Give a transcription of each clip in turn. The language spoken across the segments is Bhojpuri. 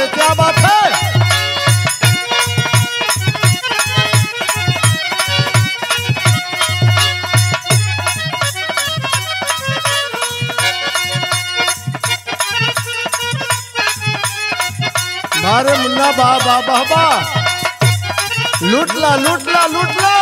क्या बात है। अरे मुन्ना बा बा बा बा, लूट ला लूट ला लूट ला।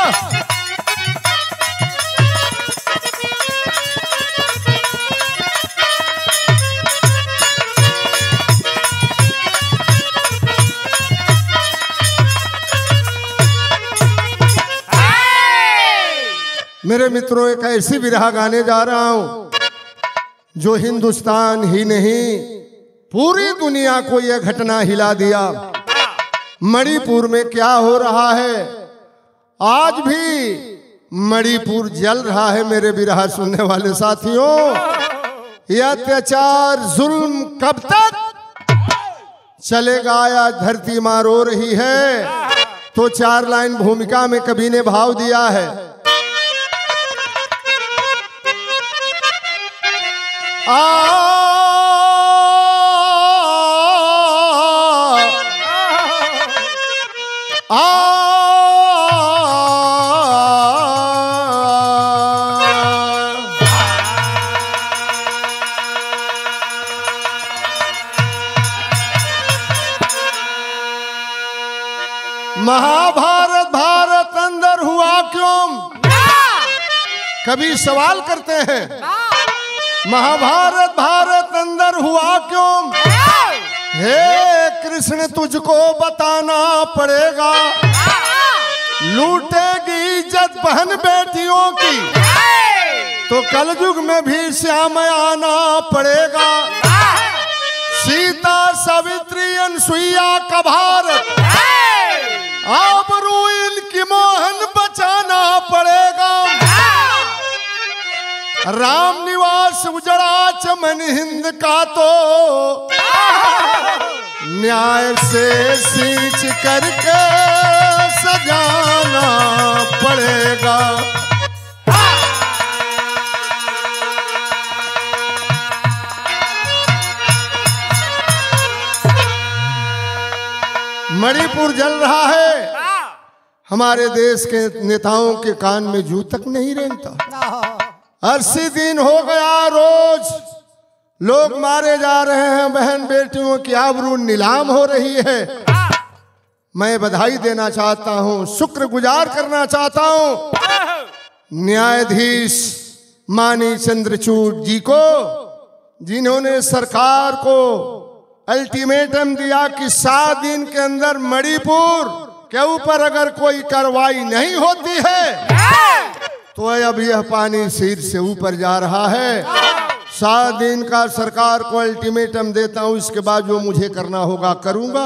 मेरे मित्रों, एक ऐसी विरहा गाने जा रहा हूं जो हिंदुस्तान ही नहीं पूरी दुनिया को यह घटना हिला दिया। मणिपुर में क्या हो रहा है, आज भी मणिपुर जल रहा है। मेरे विरहा सुनने वाले साथियों, यह अत्याचार जुल्म कब तक चलेगा, या धरती मां रो रही है। तो 4 लाइन भूमिका में कवि ने भाव दिया है। महाभारत भारत अंदर हुआ क्यों, कभी सवाल करते हैं। महाभारत भारत अंदर हुआ क्यों, हे कृष्ण तुझको बताना पड़ेगा। लूटेगी इज्जत बहन बेटियों की, तो कलयुग में भी श्याम आना पड़ेगा। सीता सावित्री अनसुईया का भारत, आबरू इनकी मोहन बचाना पड़ेगा। राम निवास उजड़ा चमन हिंद का, तो न्याय से सींच करके सजाना पड़ेगा। मणिपुर जल रहा है, हमारे देश के नेताओं के कान में जू तक नहीं रेंगता। 80 दिन हो गया, रोज लोग मारे जा रहे हैं, बहन बेटियों की आबरू नीलाम हो रही है। मैं बधाई देना चाहता हूं, शुक्रगुजार करना चाहता हूं न्यायाधीश मानी चंद्रचूड़ जी को, जिन्होंने सरकार को अल्टीमेटम दिया कि 7 दिन के अंदर मणिपुर के ऊपर अगर कोई कार्रवाई नहीं होती है तो अब यह पानी सिर से ऊपर जा रहा है। 7 दिन का सरकार को अल्टीमेटम देता हूं, इसके बाद जो मुझे करना होगा करूंगा।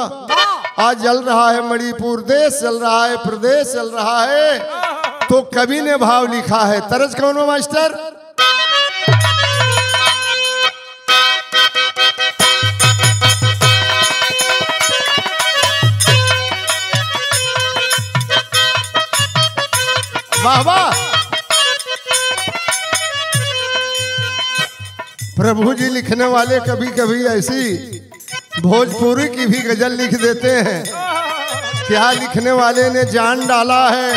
आज जल रहा है मणिपुर, देश जल रहा है, प्रदेश जल रहा है। तो कवि ने भाव लिखा है, तरज कौन हो मास्टर? वाह वाह, प्रभु जी लिखने वाले कभी कभी ऐसी भोजपुरी की भी गजल लिख देते हैं। क्या लिखने वाले ने जान डाला है।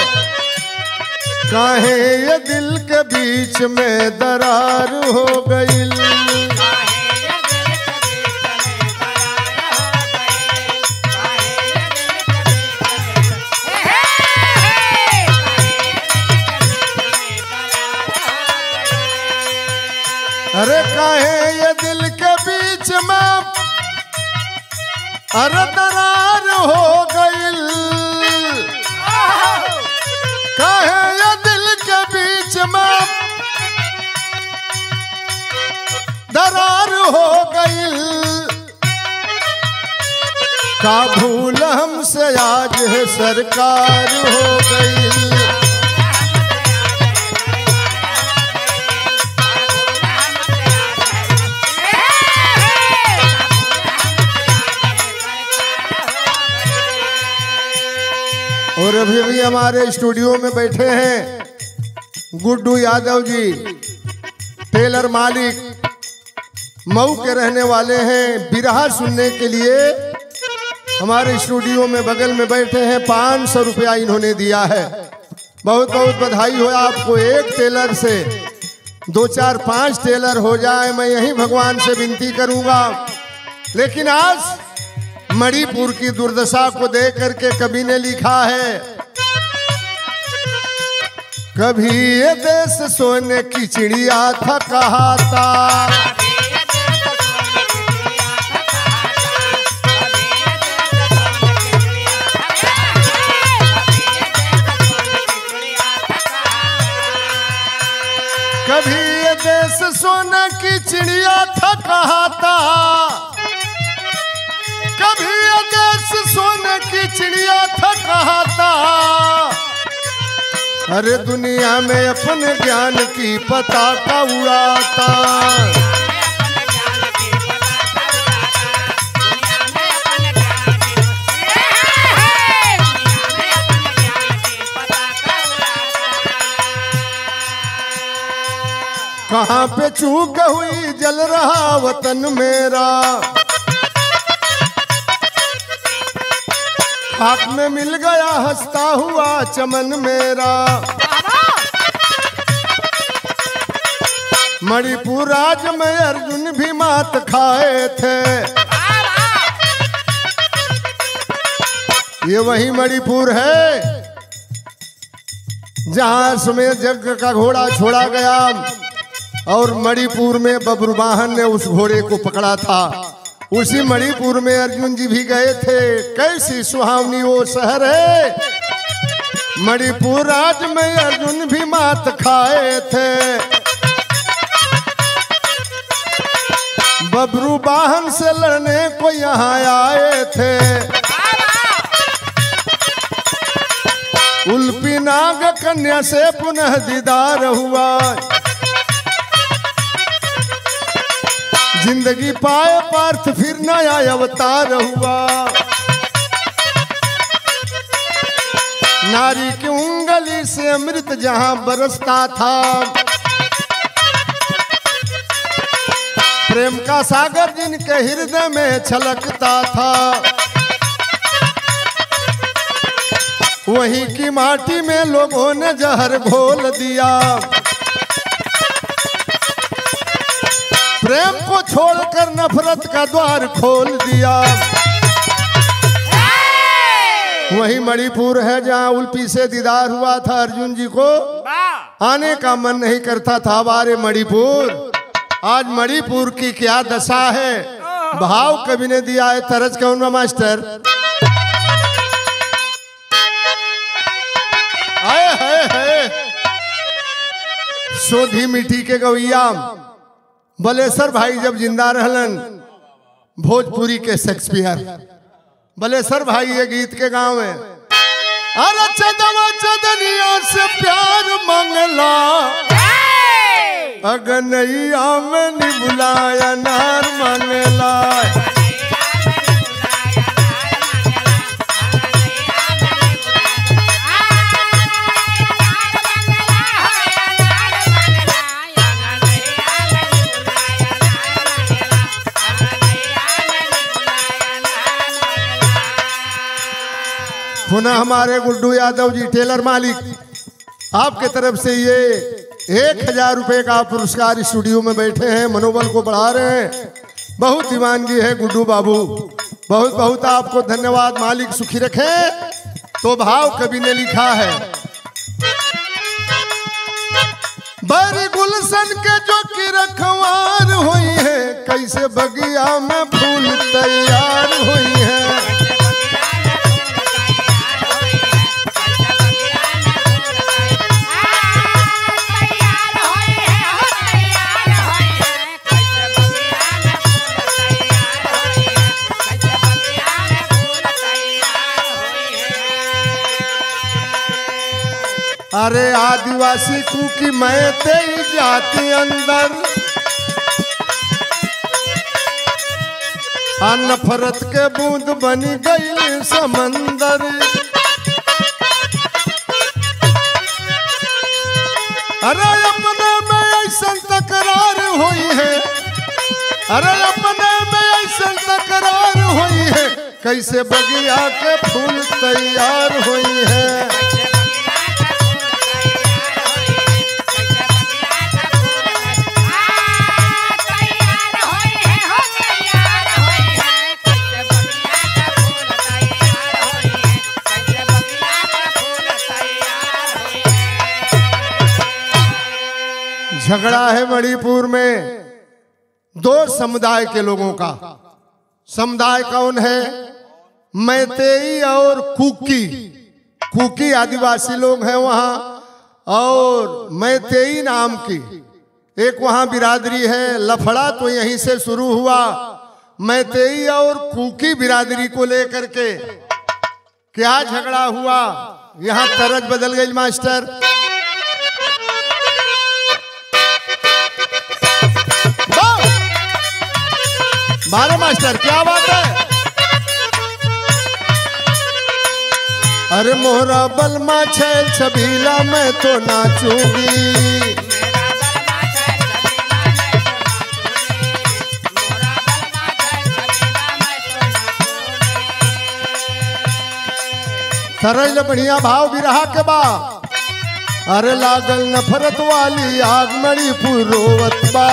काहे ये दिल के बीच में दरार हो गई, अरे काहे ये दिल के बीच में अरे दरार हो गई, काहे ये दिल के बीच में दरार हो गई। का भूल हमसे आज है सरकार हो गई। और अभी अभी हमारे स्टूडियो में बैठे हैं गुड्डू यादव जी, टेलर मालिक, मऊ के रहने वाले हैं। बिरहा सुनने के लिए हमारे स्टूडियो में बगल में बैठे हैं, 500 रुपया इन्होंने दिया है। बहुत बहुत बधाई हो आपको। एक टेलर से 2 4 5 टेलर हो जाए, मैं यही भगवान से विनती करूंगा। लेकिन आज मणिपुर की दुर्दशा को देख करके कवि ने लिखा है, कभी ये देश सोने की चिड़िया था कहाता, कभी ये देश सोने की चिड़िया था कहाता, कभी ये देश सोने की चिड़िया था कहाता। अरे दुनिया में अपने ज्ञान की पताका उड़ाता, कहाँ पे चूक हुई जल रहा वतन मेरा, खाक में मिल गया हंसता हुआ चमन मेरा। मणिपुर राज में अर्जुन भी मात खाए थे, ये वही मणिपुर है जहां सुमेर जग का घोड़ा छोड़ा गया और मणिपुर में बब्रुवाहन ने उस घोड़े को पकड़ा था। उसी मणिपुर में अर्जुन जी भी गए थे। कैसी सुहावनी वो शहर है, मणिपुर राज में अर्जुन भी मात खाए थे। बब्रुवाहन से लड़ने को यहाँ आए थे, उल्पी नाग कन्या से पुनः दीदार हुआ, जिंदगी पाए पार्थ फिर नया अवतार हुआ। नारी की उंगली से अमृत जहां बरसता था, प्रेम का सागर जिनके हृदय में छलकता था, वहीं की माटी में लोगों ने जहर घोल दिया। प्रेम को छोड़कर नफरत का द्वार खोल दिया। वही मणिपुर है जहाँ उल्पी से दीदार हुआ था अर्जुन जी को, आने का मन नहीं करता था हमारे मणिपुर। आज मणिपुर की क्या दशा है, भाव कवि ने दिया है। तरज कहूंगा मास्टर, आए है सोधी मिट्टी के गवैया बलेसर भाई जब जिंदा रहलन, भोजपुरी के शेक्सपियर बलेसर भाई ये गीत के गाँव में, अरे चदवा चदनिया से प्यार मंगला, अगनैया में नहीं बुलाया नार मंगला। पुनः हमारे गुड्डू यादव जी टेलर मालिक आपके तरफ से ये 1000 रुपए का पुरस्कार स्टूडियो में बैठे हैं, मनोबल को बढ़ा रहे हैं। बहुत दीवानगी है गुड्डू बाबू, बहुत बहुत आपको धन्यवाद। मालिक सुखी रखे। तो भाव कवि ने लिखा है, बर गुलशन के जो की रखवार हुई है, कैसे बगिया में फूल तैयार हुई है। अरे आदिवासी तू की मैं तेरी जाति अंदर, नफरत के बूंद बनी गई समंदर। अरे अपने में ऐसा तकरार हुई है, अरे अपने में ऐसा तकरार हुई है, कैसे बगिया के फूल तैयार हुई है। झगड़ा है मणिपुर में दो समुदाय के लोगों का। समुदाय कौन है? मैतेई और कुकी। कुकी आदिवासी लोग हैं वहां, और मैतेई नाम की एक वहां बिरादरी है। लफड़ा तो यहीं से शुरू हुआ, मैतेई और कुकी बिरादरी को लेकर के। क्या झगड़ा हुआ? यहां तरज बदल गई मास्टर। मारो मास्टर, क्या बात है? अरे मोहरा बलमा छैल छबीला मैं तो नाचूंगी। सरल बढ़िया भाव भी रहा के बा। अरे लागल नफरत वाली आग मणिपुर रोवत बा।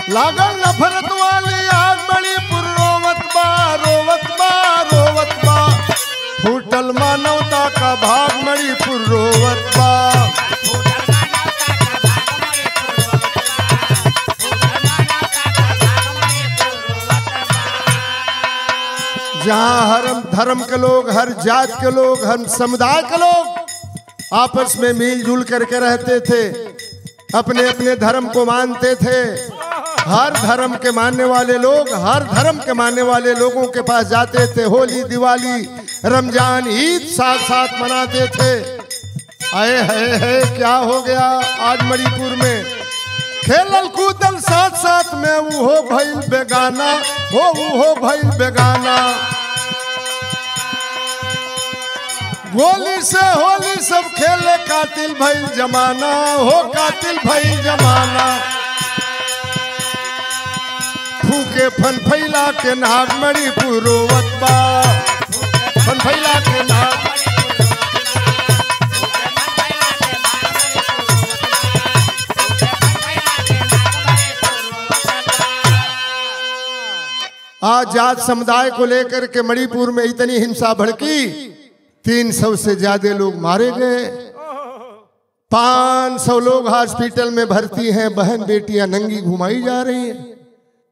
लागल नफरत वाली आग मणिपुर रोवत बा, रोवत बा, रोवत बा। फूटल मानवता का भाग मणिपुर रोवत बा। जहाँ हर धर्म के लोग, हर जात के लोग, हर समुदाय के लोग आपस में मिलजुल करके रहते थे, अपने अपने धर्म को मानते थे। हर धर्म के मानने वाले लोग हर धर्म के मानने वाले लोगों के पास जाते थे। होली, दिवाली, रमजान, ईद साथ साथ मनाते थे। आए है क्या हो गया आज मणिपुर में? खेलल कूदल साथ साथ में वो भइल बेगाना, वो भइल बेगाना। गोली से होली सब खेले, कातिल भइल जमाना, हो कातिल भइल जमाना। फूके फन फैला के नाग मणिपुर रोवत बा, फन फैला के नाग। आज जात समुदाय को लेकर के मणिपुर में इतनी हिंसा भड़की, 300 से ज्यादा लोग मारे गए। 500 लोग हॉस्पिटल में भर्ती हैं। बहन बेटियां नंगी घुमाई जा रही हैं।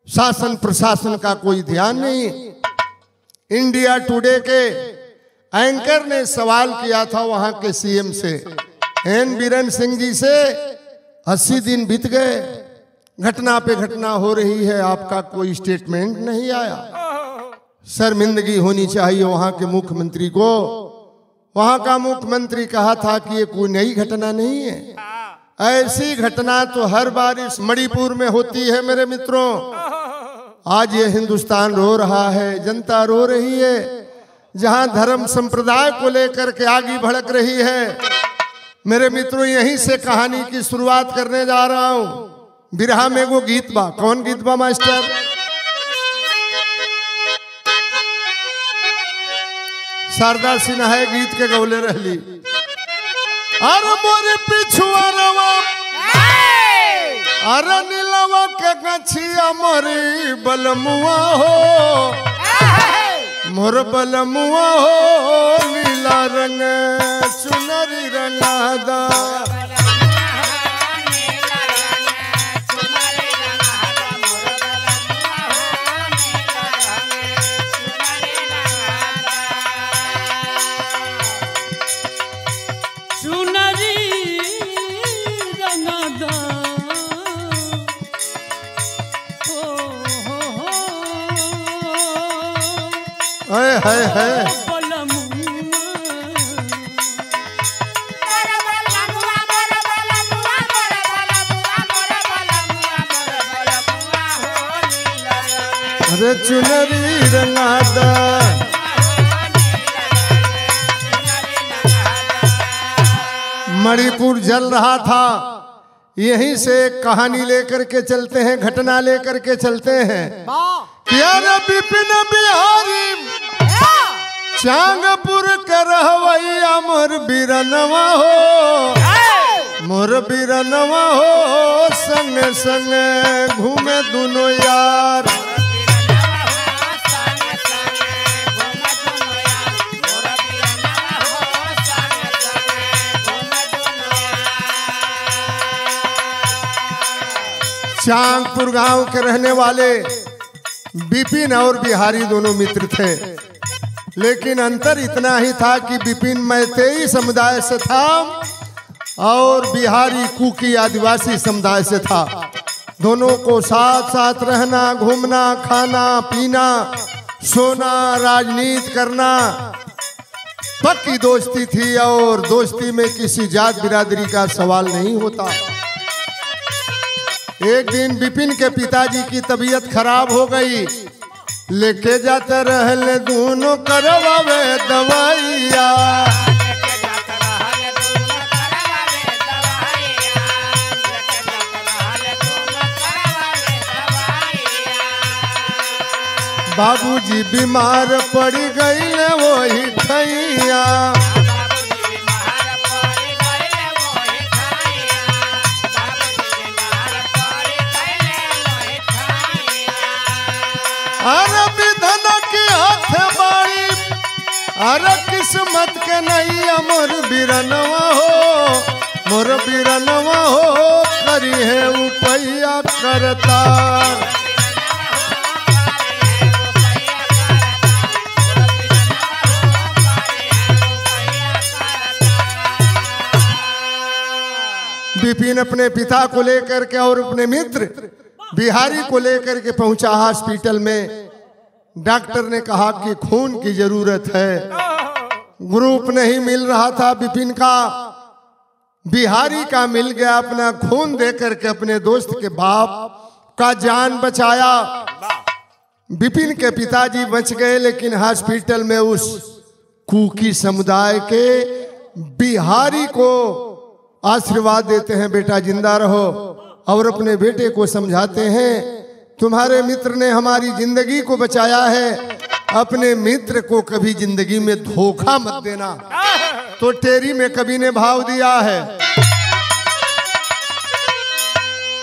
शासन प्रशासन का कोई ध्यान नहीं। इंडिया टुडे के एंकर ने सवाल किया था वहां के सीएम से, एन बीरेन सिंह जी से। 80 दिन बीत गए, घटना पे घटना हो रही है, आपका कोई स्टेटमेंट नहीं आया। शर्मिंदगी होनी चाहिए वहां के मुख्यमंत्री को। वहां का मुख्यमंत्री कहा था कि ये कोई नई घटना नहीं है, ऐसी घटना तो हर बार इस मणिपुर में होती है। मेरे मित्रों, आज ये हिंदुस्तान रो रहा है, जनता रो रही है। जहां धर्म संप्रदाय को लेकर के आगे भड़क रही है। मेरे मित्रों, यहीं से कहानी की शुरुआत करने जा रहा हूं। बिरहा में वो गीत बा। कौन गीत बा मास्टर? शारदा सिन्हा गीत के गौले रहली। अरे मोरे पिछुआरवा, अरे नीलवा के गछिया मोरी बलमुआ हो, मोर बलमुआ हो। नीला रंग चुनरी रंगादा, है। अरे चुनरी रंगादा, मणिपुर जल रहा था। यहीं से एक कहानी लेकर के चलते हैं, घटना लेकर के चलते हैं। क्या विपिन बिहारी चांगपुर कर हवैया मोर बिरनवा हो, मोर बिरनवा हो, संग संग घूमे दोनों यार। चांगपुर गांव के रहने वाले विपिन और बिहारी दोनों मित्र थे, लेकिन अंतर इतना ही था कि विपिन मैतेई समुदाय से था और बिहारी कुकी आदिवासी समुदाय से था। दोनों को साथ साथ रहना, घूमना, खाना पीना, सोना, राजनीति करना, पक्की दोस्ती थी और दोस्ती में किसी जात बिरादरी का सवाल नहीं होता। एक दिन विपिन के पिताजी की तबीयत खराब हो गई, लेके जाते रहले दोनों करवावे दवाइया। बाबूजी बीमार पड़ गई वही ठैया। अरे विधन की हाथ बाड़ी, अरे किस्मत के नहीं मोर बिरनवा हो, मोर बिरनवा हो, करी है उपैया करता। विपिन अपने पिता को लेकर के और अपने मित्र बिहारी को लेकर के पहुंचा हॉस्पिटल में। डॉक्टर ने कहा कि खून की जरूरत है। ग्रुप नहीं मिल रहा था विपिन का, बिहारी का मिल गया। अपना खून देकर के अपने दोस्त के बाप का जान बचाया। विपिन के पिताजी बच गए, लेकिन हॉस्पिटल में उस कुकी समुदाय के बिहारी को आशीर्वाद देते हैं, बेटा जिंदा रहो, और अपने बेटे को समझाते हैं तुम्हारे मित्र ने हमारी जिंदगी को बचाया है, अपने मित्र को कभी जिंदगी में धोखा मत देना। तो टेरी में कवि ने भाव दिया है,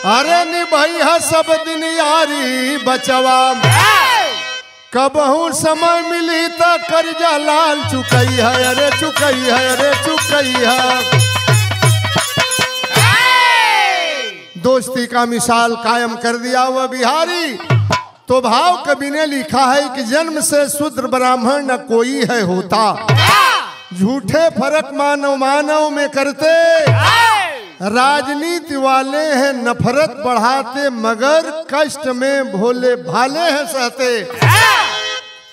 अरे निभैया सब दिन यारी बचवा, कबहू समय मिली तो कर्जा लाल चुकई है, अरे चुकई है, अरे चुकई है। दोस्ती का मिसाल कायम कर दिया वह बिहारी। तो भाव कवि ने लिखा है कि जन्म से शूद्र ब्राह्मण न कोई है होता, झूठे फर्क मानव मानव में करते, राजनीति वाले हैं नफरत बढ़ाते, मगर कष्ट में भोले भाले हैं सहते।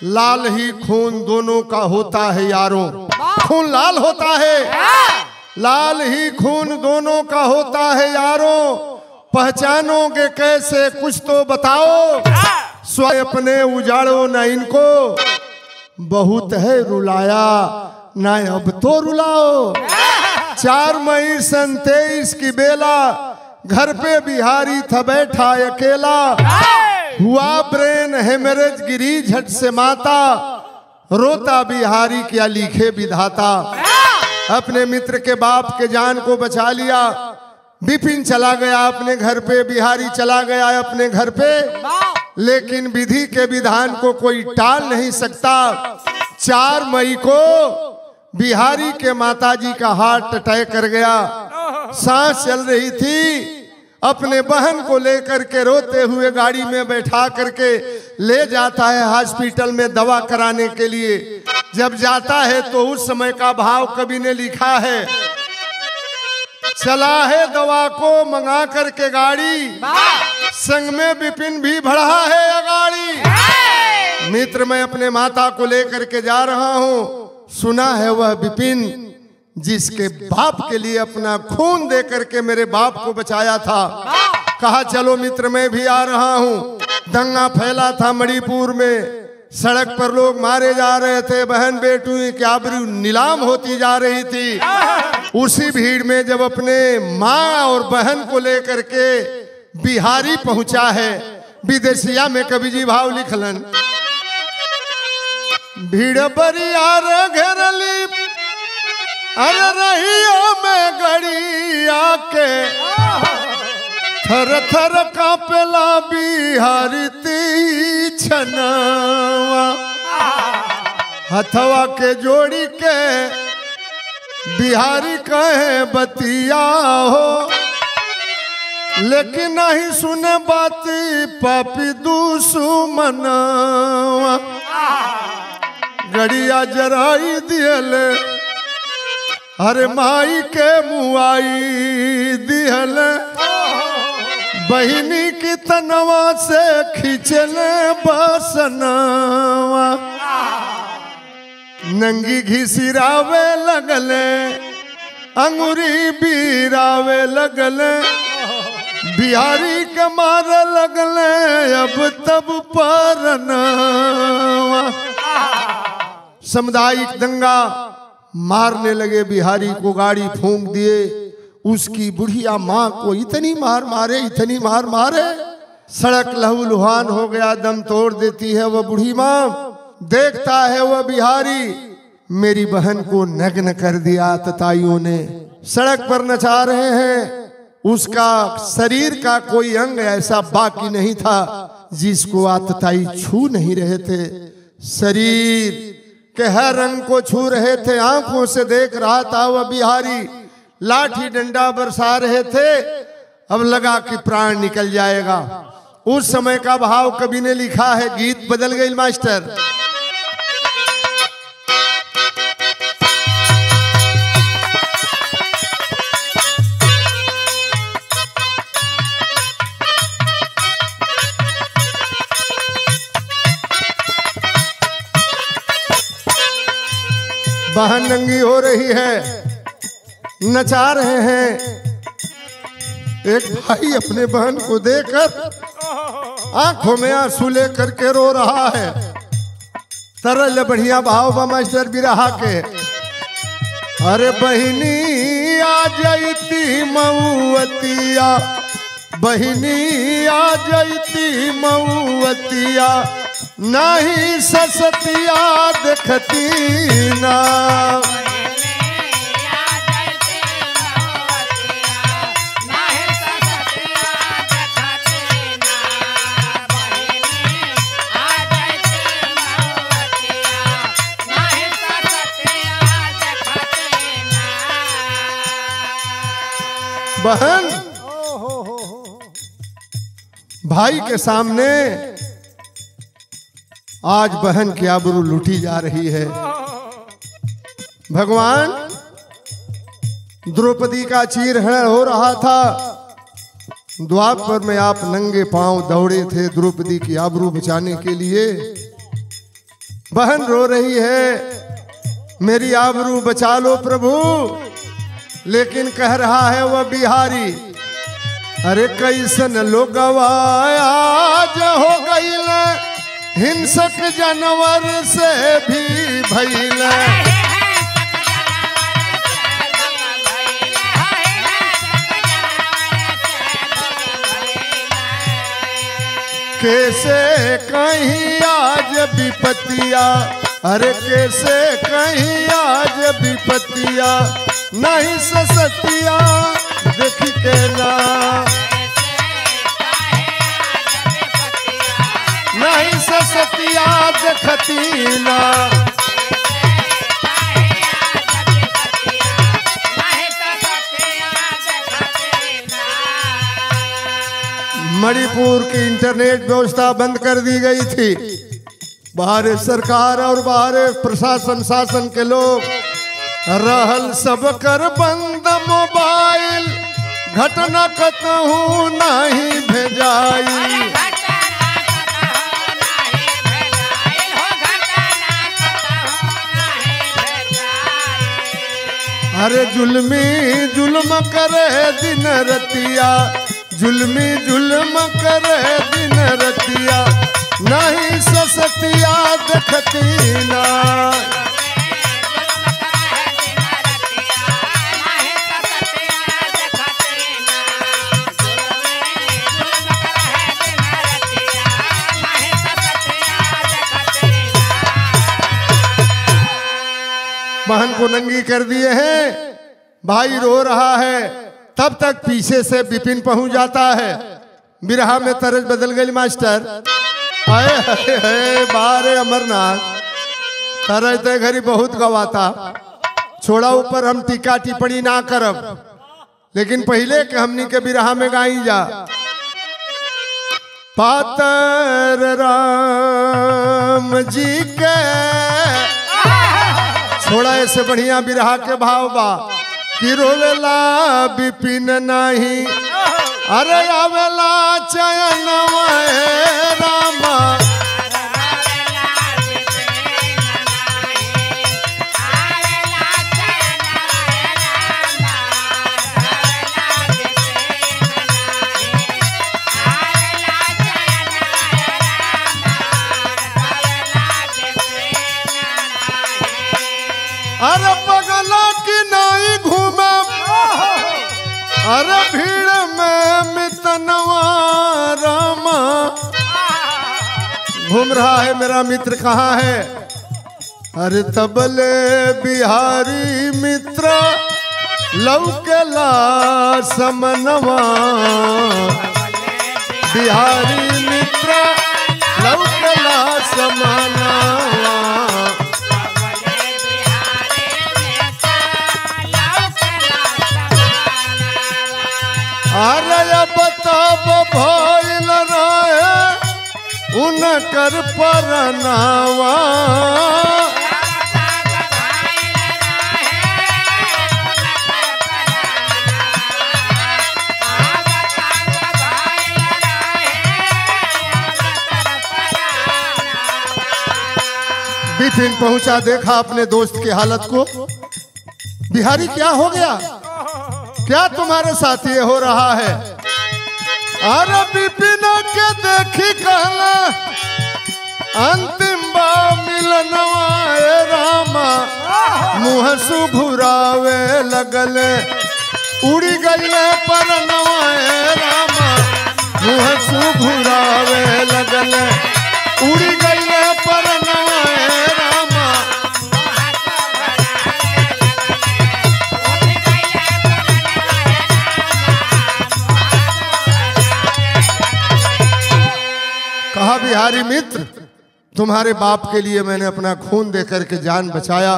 लाल ही खून दोनों का होता है यारों, खून लाल होता है, लाल ही खून दोनों का होता है यारों। पहचानोगे कैसे कुछ तो बताओ, स्वयं अपने उजाड़ो न इनको, बहुत है रुलाया ना अब तो रुलाओ। 4 मई सन 23 की बेला, घर पे बिहारी था बैठा अकेला, हुआ ब्रेन हेमरेज गिरी झट से माता, रोता बिहारी क्या लिखे विधाता। अपने मित्र के बाप के जान को बचा लिया। विपिन चला गया अपने घर पे, बिहारी चला गया अपने घर पे, लेकिन विधि के विधान को कोई टाल नहीं सकता। 4 मई को बिहारी के माताजी का हार्ट अटैक कर गया, सांस चल रही थी। अपने बहन को लेकर के रोते हुए गाड़ी में बैठा करके ले जाता है हॉस्पिटल में दवा कराने के लिए। जब जाता है तो उस समय का भाव कवि ने लिखा है, चला है दवा को मंगा करके गाड़ी, संग में विपिन भी बढ़ा है अगाड़ी। मित्र मैं अपने माता को लेकर के जा रहा हूँ, सुना है वह विपिन जिसके बाप के लिए अपना खून दे करके मेरे बाप को बचाया था। कहा चलो मित्र मैं भी आ रहा हूँ। दंगा फैला था मणिपुर में, सड़क पर लोग मारे जा रहे थे, बहन बेटू की आबरू नीलाम होती जा रही थी। उसी भीड़ में जब अपने माँ और बहन को लेकर के बिहारी पहुंचा है, विदेशिया में कवि जी भाव लिखलन। भीड़ बरियार घेरली अरे रहिया में गड़िया के, थर थर कापेला बिहारी तीछनवा, हथवा के जोड़ी के बिहारी कहे बतिया हो, लेकिन नहीं सुने बाती पापी दुश्मनवा। गड़िया जराई दियल अरे माई के मुआई दियल, बहिनी की तनवा से खींचले बसनवा। नंगी घिसिरावे लगले अंगूरी बीरावे लगले, बिहारी के मारे लगले अब तब परनवा। सामुदायिक दंगा मारने लगे, बिहारी को गाड़ी फूंक दिए। उसकी बुढ़िया माँ को इतनी मार मारे, इतनी मार मारे, सड़क लहूलुहान हो गया, दम तोड़ देती है वह बूढ़ी माँ। देखता है वह बिहारी, मेरी बहन को नग्न कर दिया तताइयों ने, सड़क पर नचा रहे हैं। उसका शरीर का कोई अंग ऐसा बाकी नहीं था जिसको आतताई छू नहीं रहे थे। शरीर के हर अंग को छू रहे थे, आंखों से देख रहा था वह बिहारी। लाठी डंडा बरसा रहे थे, अब लगा कि प्राण निकल जाएगा। उस समय का भाव कवि ने लिखा है, गीत बदल गई मास्टर। बहन नंगी हो रही है, नचा रहे हैं। एक भाई अपने बहन को देखकर आंखों में आंसू लेकर के रो रहा है। तरल बढ़िया भाव बा मास्टर बिरहा के। अरे बहिनी आ जईती मऊवतिया, बहिनी आ जईती मऊवतिया, नहीं ससतिया देखती ना। बहन भाई के सामने आज बहन की आबरू लूटी जा रही है। भगवान द्रौपदी का चीरहरण हो रहा था। द्वापर में आप नंगे पांव दौड़े थे द्रौपदी की आबरू बचाने के लिए। बहन रो रही है, मेरी आबरू बचा लो प्रभु। लेकिन कह रहा है वह बिहारी, अरे कैसन लोगवा आज हो गईल, हिंसक जानवर से भी भइल। कैसे कहीं आज विपत्तिया, अरे कैसे कहीं आज विपत्तिया, नहीं ससतिया देख के ना, नहीं ससतिया देखती ना। मणिपुर की इंटरनेट व्यवस्था बंद कर दी गई थी। बाहर सरकार और बाहर प्रशासन शासन के लोग रहल सब कर बंद मोबाइल, घटना कतहूँ नहीं भेजाई। अरे जुल्मी जुल्म करे दिन रतिया, जुल्मी जुल्म करे दिन रतिया, नहीं ससतिया देखती ना। बहन को नंगी कर दिए हैं। भाई रो रहा है, तब तक पीछे से विपिन पहुंच जाता है। बिरहा में तरज बदल गई मास्टर। आए है बारे अमरनाथ, तरज ते घरी बहुत गवाता। छोड़ा ऊपर हम टीका टिप्पणी ना करब, लेकिन पहले के हमनी के बिरहा में गाई जा। पातर राम जी के छोड़ा ऐसे बढ़िया बिरहा के भाव बा कि रोवेला विपिन नहीं, अरे आवेला चयन रामा। अरे बगला की नाई घूमे, अरे भीड़ में मितनवा रामा। घूम रहा है मेरा मित्र कहाँ है? अरे तबले बिहारी मित्र लौकेला समनवा। बिहारी मित्र लौकेला समनवा। अरे बताब भइल रहे उनकर परनावा। विपिन पहुंचा, देखा अपने दोस्त की हालत को। बिहारी क्या हो गया? क्या तुम्हारे साथ ये हो रहा है? अरे विपिन के देखी कहला अंतिम बा मिलनवा रामा। मुँह सुघुरावे लगले उड़ी गईले परनवा रामा। मुँह सुघुरावे लगले उड़ी गईले परनवा रामा। कहा बिहारी मित्र, तुम्हारे बाप के लिए मैंने अपना खून देकर के जान बचाया।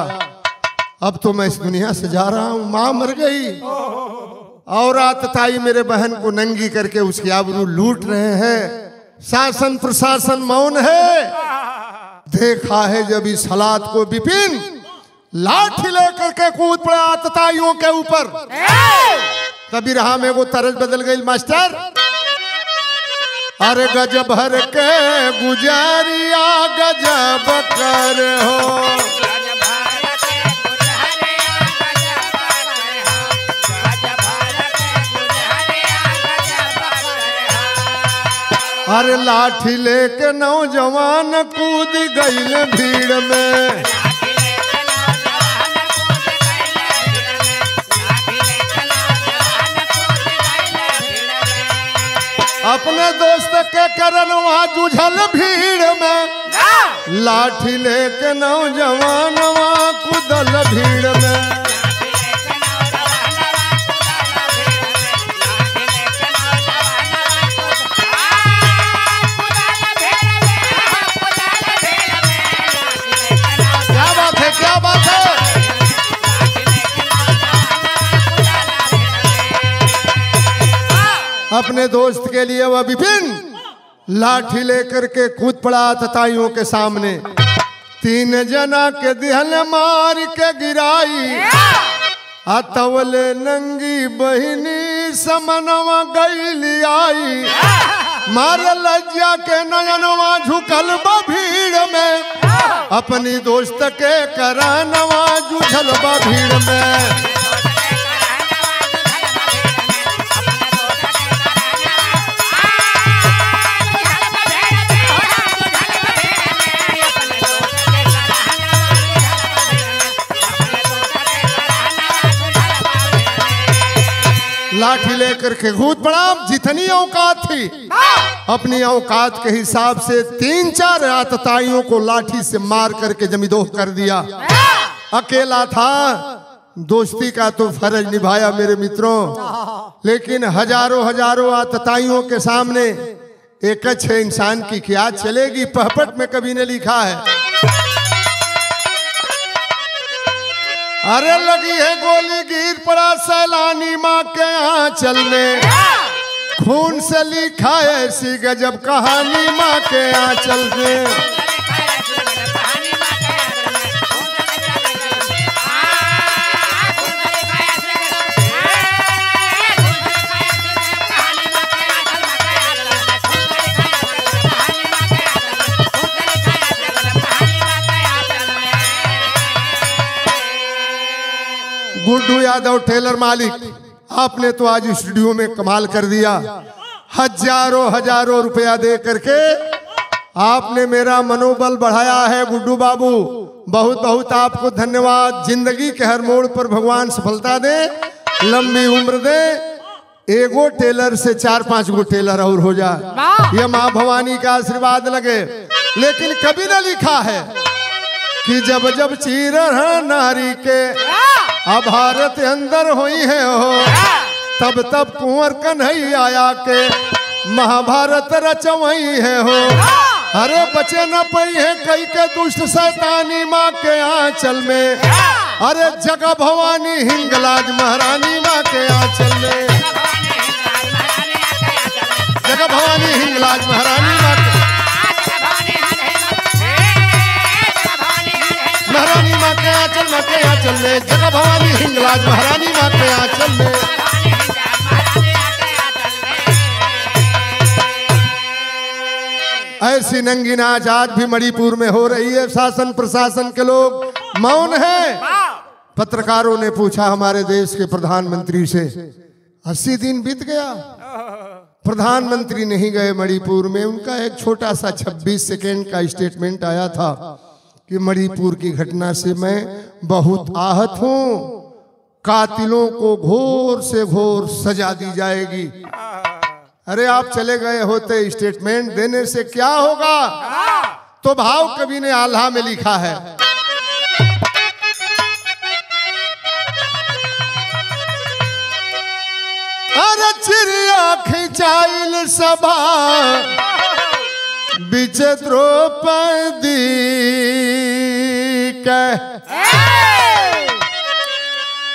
अब तो मैं इस दुनिया से जा रहा हूँ। माँ मर गई और आतताई मेरे बहन को नंगी करके उसकी आबरू लूट रहे हैं। शासन प्रशासन मौन है। देखा है जब इस हालात को विपिन लाठी लेकर के कूद पड़ा आतताइयों के ऊपर। तभी रहा में वो तरज बदल गई मास्टर। अरे गजब भर के गुजारिया गजब कर हो। अरे लाठी लेके नौजवान कूद गईल भीड़ में। अपने दोस्त के करन वहाँ जूझल भीड़ में। लाठी लेके नौजवान वहाँ कूदल भीड़ में। क्या बात है? अपने दोस्त के लिए वह विपिन लाठी लेकर के कूद पड़ा आतताइयों के सामने। 3 जना के दिहल मार के गिराई। अतवले नंगी बहिनी समनवा गईली आई। मार लज्जा के नयनवा झुकल बा भीड़ में। अपनी दोस्त के करानवा जुझल बा भीड़ में। लाठी लेकर के कूद पड़ा। जितनी औकात थी अपनी औकात के हिसाब से 3-4 आतताइयों को लाठी से मार करके जमींदोह कर दिया। अकेला था, दोस्ती का तो फर्ज निभाया मेरे मित्रों, लेकिन हजारों हजारों आतताइयों के सामने एक अच्छे इंसान की क्या चलेगी। पहपट में कवि ने लिखा है, अरे लगी है गोली गिर पड़ा सैलानी माँ के आंचल में, खून से लिखा ऐसी गजब कहानी माँ के आंचल में। गुड्डू यादव टेलर मालिक, आपने तो आज स्टूडियो में कमाल कर दिया। हजारों हजारों रुपया दे करके आपने मेरा मनोबल बढ़ाया है गुड्डू बाबू, बहुत बहुत आपको धन्यवाद। जिंदगी के हर मोड़ पर भगवान सफलता दे, लंबी उम्र दे, एगो टेलर से 4-5 गो टेलर और हो जाए, ये माँ भवानी का आशीर्वाद लगे। लेकिन कभी न लिखा है कि जब जब चीर नारी के भारत अंदर हुई है हो, तब तब कुंवर कन्हैया आया के महाभारत रचवई है हो। अरे बचे न पई है कई के दुष्ट शैतानी माँ के आंचल में, अरे जगह भवानी हिंगलाज महारानी माँ के आंचल में, जगह भवानी हिंगलाज महारानी माँ के महारानी माँ के आंचल में, जगह भवानी हिंगलाज महारानी माँ के आंचल में। ऐसी नंगी नाच आज भी मणिपुर में हो रही है। शासन प्रशासन के लोग मौन हैं। पत्रकारों ने पूछा हमारे देश के प्रधानमंत्री से, 80 दिन बीत गया, प्रधानमंत्री नहीं गए मणिपुर में। उनका एक छोटा सा 26 सेकेंड का स्टेटमेंट आया था कि मणिपुर की घटना से मैं बहुत आहत हूं, कातिलों को घोर से घोर सजा दी जाएगी। अरे आप चले गए होते, स्टेटमेंट देने से क्या होगा? तो भाव कवि ने आल्हा में लिखा है, अरे चिड़िया खिंचाइल सभा बीच द्रौपदी के,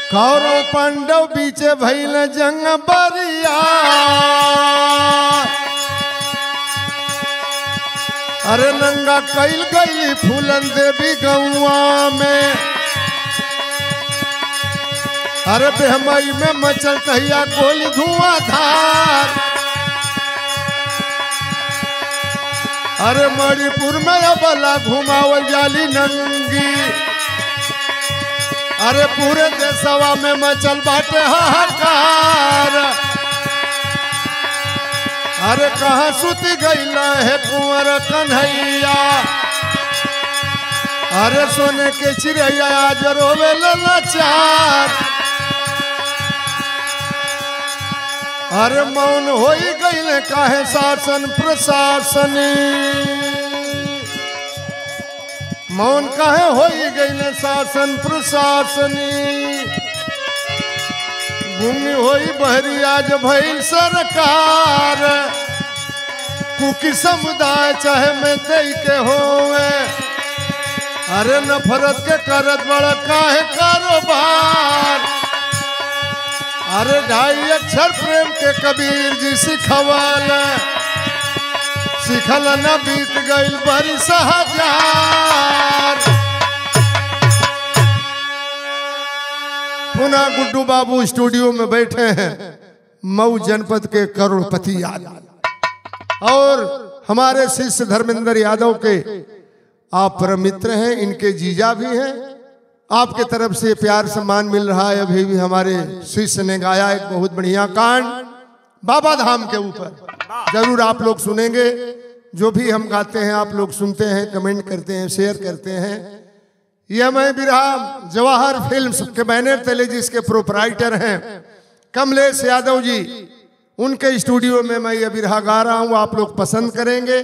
कौरव पांडव बीचे भइल जंग बरिया। अरे नंगा कैल गई फूलन देवी गौआ में, अरे बेहमई में मचल तहिया गोली धुआंधार। अरे मणिपुर में अबला घुमावल जाली नंगी, अरे पूरे देशवा में मचल बाटे हाहाकार। अरे कहाँ सुती गईला है कुंवर कन्हैया, अरे सोने के चिड़ैया आज रोवे लाचार। अरे मौन होई गईले काहे शासन प्रशासनी, मौन काहे होई गईले शासन प्रशासनी। भूमि होई बहरी आज भइल सरकार, कुकी समुदाय चाहे मैं दई के होवे। अरे नफरत के करत बड़ा काहे कारोबार। अरे 2.5 अक्षर प्रेम के कबीर जी सिखवाल, सिखल न बीत गईल बरिस हजार। पुनः गुड्डू बाबू स्टूडियो में बैठे हैं, मऊ जनपद के करोड़पति यादव और हमारे शिष्य धर्मेंद्र यादव के आप परम मित्र हैं, इनके जीजा भी हैं। आपके तरफ से प्यार सम्मान मिल रहा है। अभी भी हमारे शिष्य ने गाया एक बहुत बढ़िया कांड बाबा धाम के ऊपर, जरूर आप लोग सुनेंगे। जो भी हम गाते हैं आप लोग सुनते हैं, कमेंट करते हैं, शेयर करते हैं। यह मैं बिरहा जवाहर फिल्म्स के बैनर तले जिसके प्रोपराइटर हैं कमलेश यादव जी, उनके स्टूडियो में मैं यह बिरहा गा रहा हूँ। आप लोग पसंद करेंगे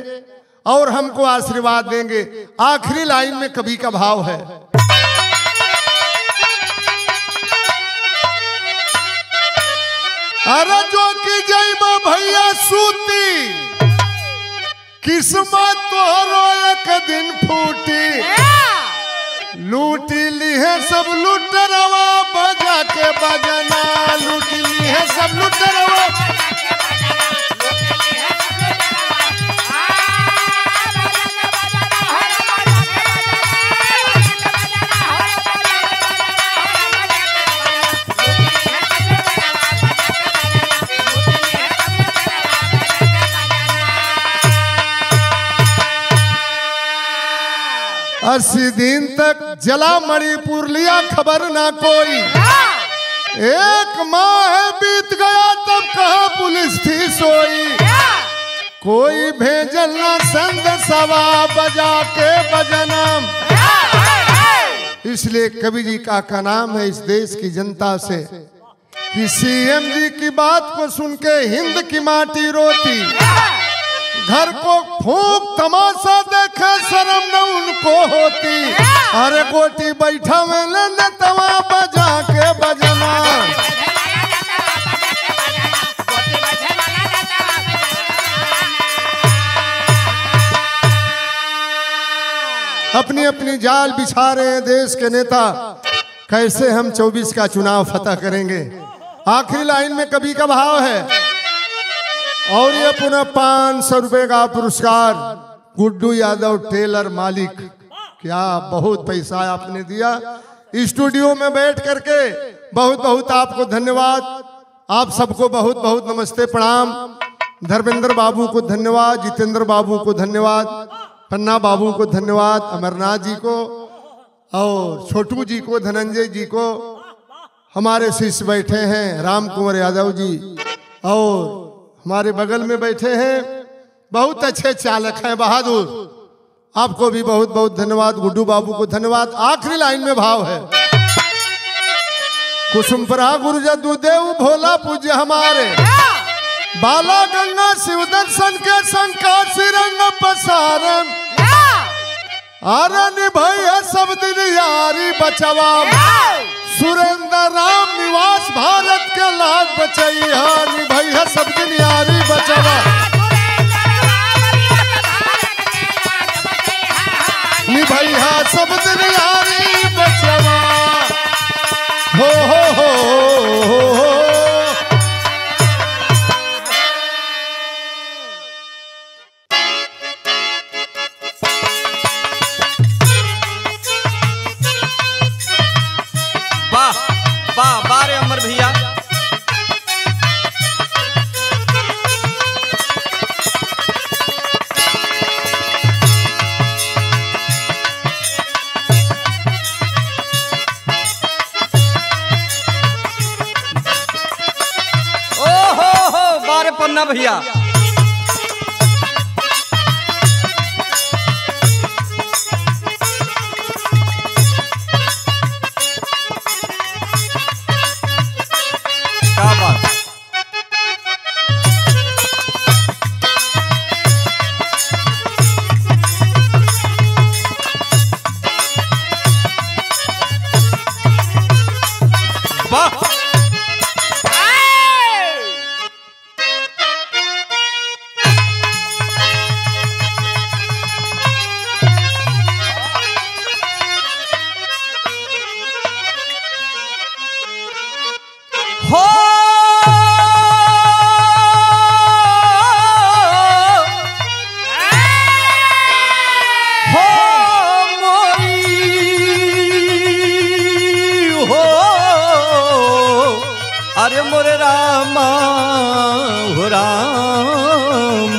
और हमको आशीर्वाद देंगे। आखिरी लाइन में कवि का भाव है, अरे जो की जइबा भैया सूती, किस्मत तोहरो एक दिन फूटी। लूटी ली है सब लुटरवा बजा के बजना, लूटी ली है सब लुटरवा। अस्सी दिन तक जला मणिपुर लिया खबर ना कोई। एक माह बीत गया तब कहा पुलिस थी सोई। कोई भेजल ना संदेशवा बजा के बजनम। इसलिए कवि जी का नाम है इस देश की जनता से कि सीएम जी की बात को सुन के हिंद की माटी रोती। घर को फूंक तमाशा देखे शर्म न उनको होती। अरे गोटी बैठा में तवा बजा के बजना। अपनी अपनी जाल बिछा रहे हैं देश के नेता। कैसे हम 24 का चुनाव फतह करेंगे। आखिरी लाइन में कवि का भाव है और ये पुनः 500 रुपए का पुरस्कार गुड्डू यादव टेलर मालिक। क्या बहुत पैसा आपने दिया। स्टूडियो में बैठ करके बहुत बहुत आपको धन्यवाद। आप सबको बहुत बहुत नमस्ते प्रणाम। धर्मेंद्र बाबू को धन्यवाद, जितेंद्र बाबू को धन्यवाद, पन्ना बाबू को धन्यवाद, अमरनाथ जी को और छोटू जी को, धनंजय जी को। हमारे शिष्य बैठे हैं राम कुमार यादव जी और हमारे बगल में बैठे हैं बहुत अच्छे चालक हैं बहादुर। आपको भी बहुत बहुत धन्यवाद। गुड्डू बाबू को धन्यवाद। आखिरी लाइन में भाव है कुसुमपुरा गुरु जदू देव भोला पूज्य हमारे। बाला गंगा शिव दर्शन के संकाशी रंग पसारन। आरन भैया सब दिन यारी बचवा। सुरेंद्र राम निवास भारत के लाज बचैया। निभैया सब दिन यारी बचवा। निभैया सब दिन यारी बचवा। हो हो हो हो हो। वाह बारे अमर भैया। ओ हो बारे पन्ना भैया। अरे मोरे रामा हो राम।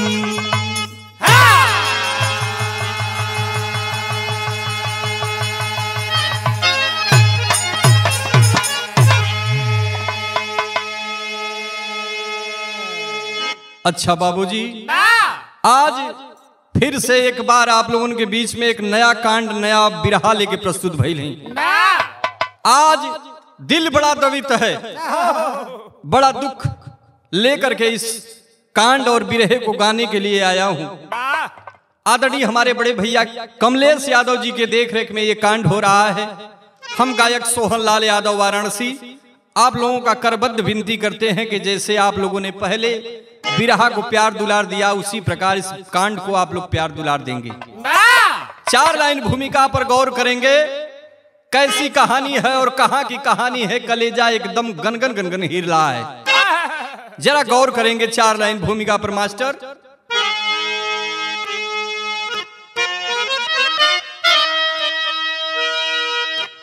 अच्छा बाबूजी, आज फिर से एक बार आप लोगों के बीच में एक नया कांड, नया बिरहा लेके प्रस्तुत भइल हैं। आज दिल बड़ा द्रवित है, बड़ा दुख लेकर के इस कांड और बिरहे को गाने के लिए आया हूं। आदरणीय हमारे बड़े भैया कमलेश यादव जी के देखरेख में ये कांड हो रहा है। हम गायक सोहन लाल यादव वाराणसी आप लोगों का करबद्ध विनती करते हैं कि जैसे आप लोगों ने पहले बिरहा को प्यार दुलार दिया, उसी प्रकार इस कांड को आप लोग प्यार दुलार देंगे। 4 लाइन भूमिका पर गौर करेंगे, कैसी कहानी है और कहां की कहानी है, कलेजा एकदम गनगन गनगन हिल रहा है। जरा गौर करेंगे 4 लाइन भूमिका पर मास्टर।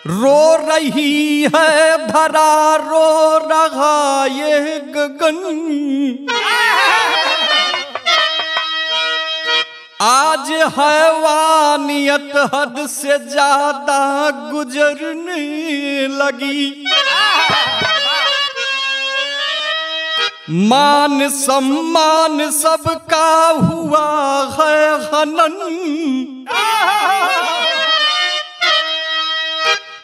रो रही है धरा, रो रहा ये गगन, आज हैवानियत हद से ज्यादा गुजरने लगी। मान सम्मान सबका हुआ है हनन,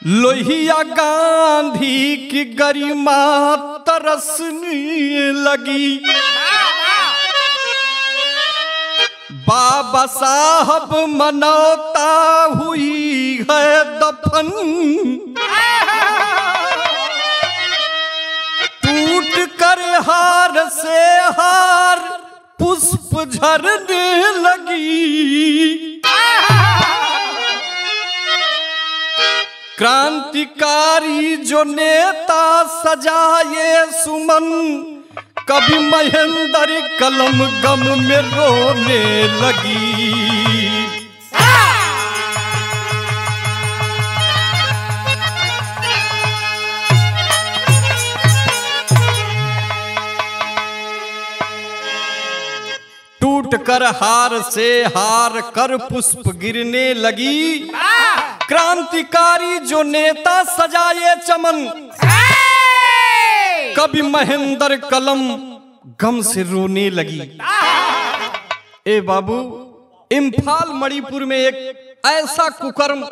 लोहिया गांधी की गरिमा तरसने लगी। बाबा साहब मनौता हुई है दफन, टूट कर हार से हार पुष्प झरने लगी। क्रांतिकारी जो नेता सजाए सुमन, कभी महेंद्र कलम गम में रोने लगी। टूट कर हार से हार कर पुष्प गिरने लगी। क्रांतिकारी जो नेता सजाए चमन, कभी महेंद्र कलम गम से रोने लगी। ए बाबू, इम्फाल मणिपुर में एक ऐसा कुकर्म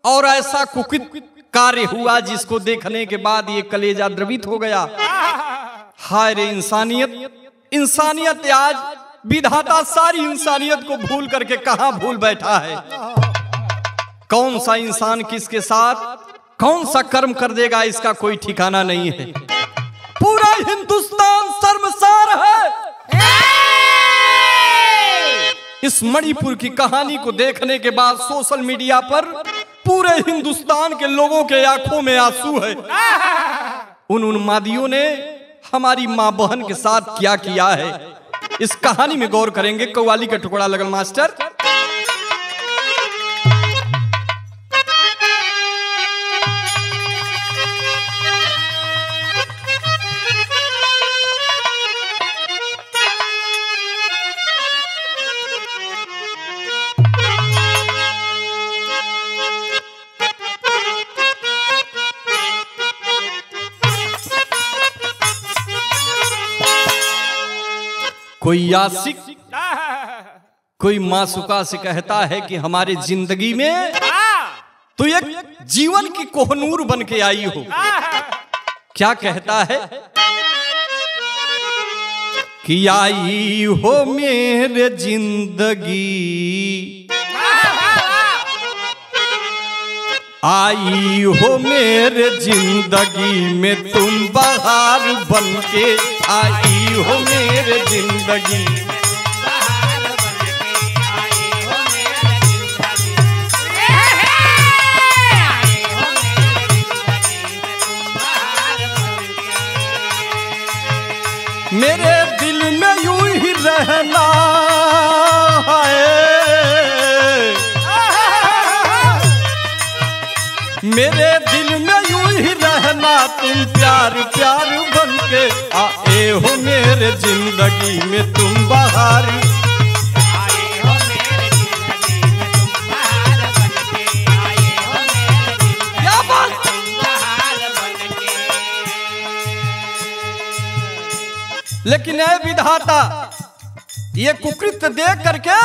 और ऐसा कुकित कार्य हुआ जिसको देखने के बाद ये कलेजा द्रवित हो गया। हाय रे इंसानियत, इंसानियत आज विधाता सारी इंसानियत को भूल करके कहां भूल बैठा है। कौन सा इंसान किसके साथ कौन सा कर्म कर देगा इसका कोई ठिकाना नहीं है। पूरा हिंदुस्तान शर्मसार है। इस मणिपुर की कहानी को देखने के बाद सोशल मीडिया पर पूरे हिंदुस्तान के लोगों के आंखों में आंसू है। उन उन्मादियों ने हमारी मां बहन के साथ क्या किया है, इस कहानी में गौर करेंगे। कव्वाली का टुकड़ा लगल मास्टर। कोई आशिक कोई मासूका से कहता है कि हमारे जिंदगी में तो एक जीवन की कोहनूर बन के आई हो। क्या कहता है कि आई हो मेरे जिंदगी, आई हो मेरे जिंदगी में तुम बहार बनके, आई हो मेरे जिंदगी। मेरे दिल में यूं ही रहना है, मेरे दिल में यूं ही रहना, तुम प्यार प्यार बनके आए हो मेरे जिंदगी में तुम बहार। आए हो मेरे जिंदगी में तुम बहार बनके, आए हो मेरे जिंदगी में तुम बहार बनके। लेकिन ऐ विधाता, ये कुकृत्य देख करके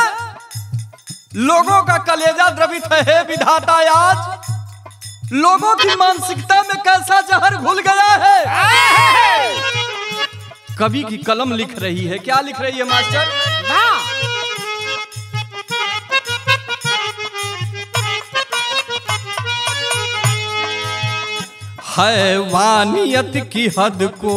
लोगों का कलेजा द्रवित है। विधाता, आज लोगों की मानसिकता में कैसा जहर घुल गया है। कवि की कलम लिख रही है। क्या लिख रही है मास्टर? हैवानियत की हद को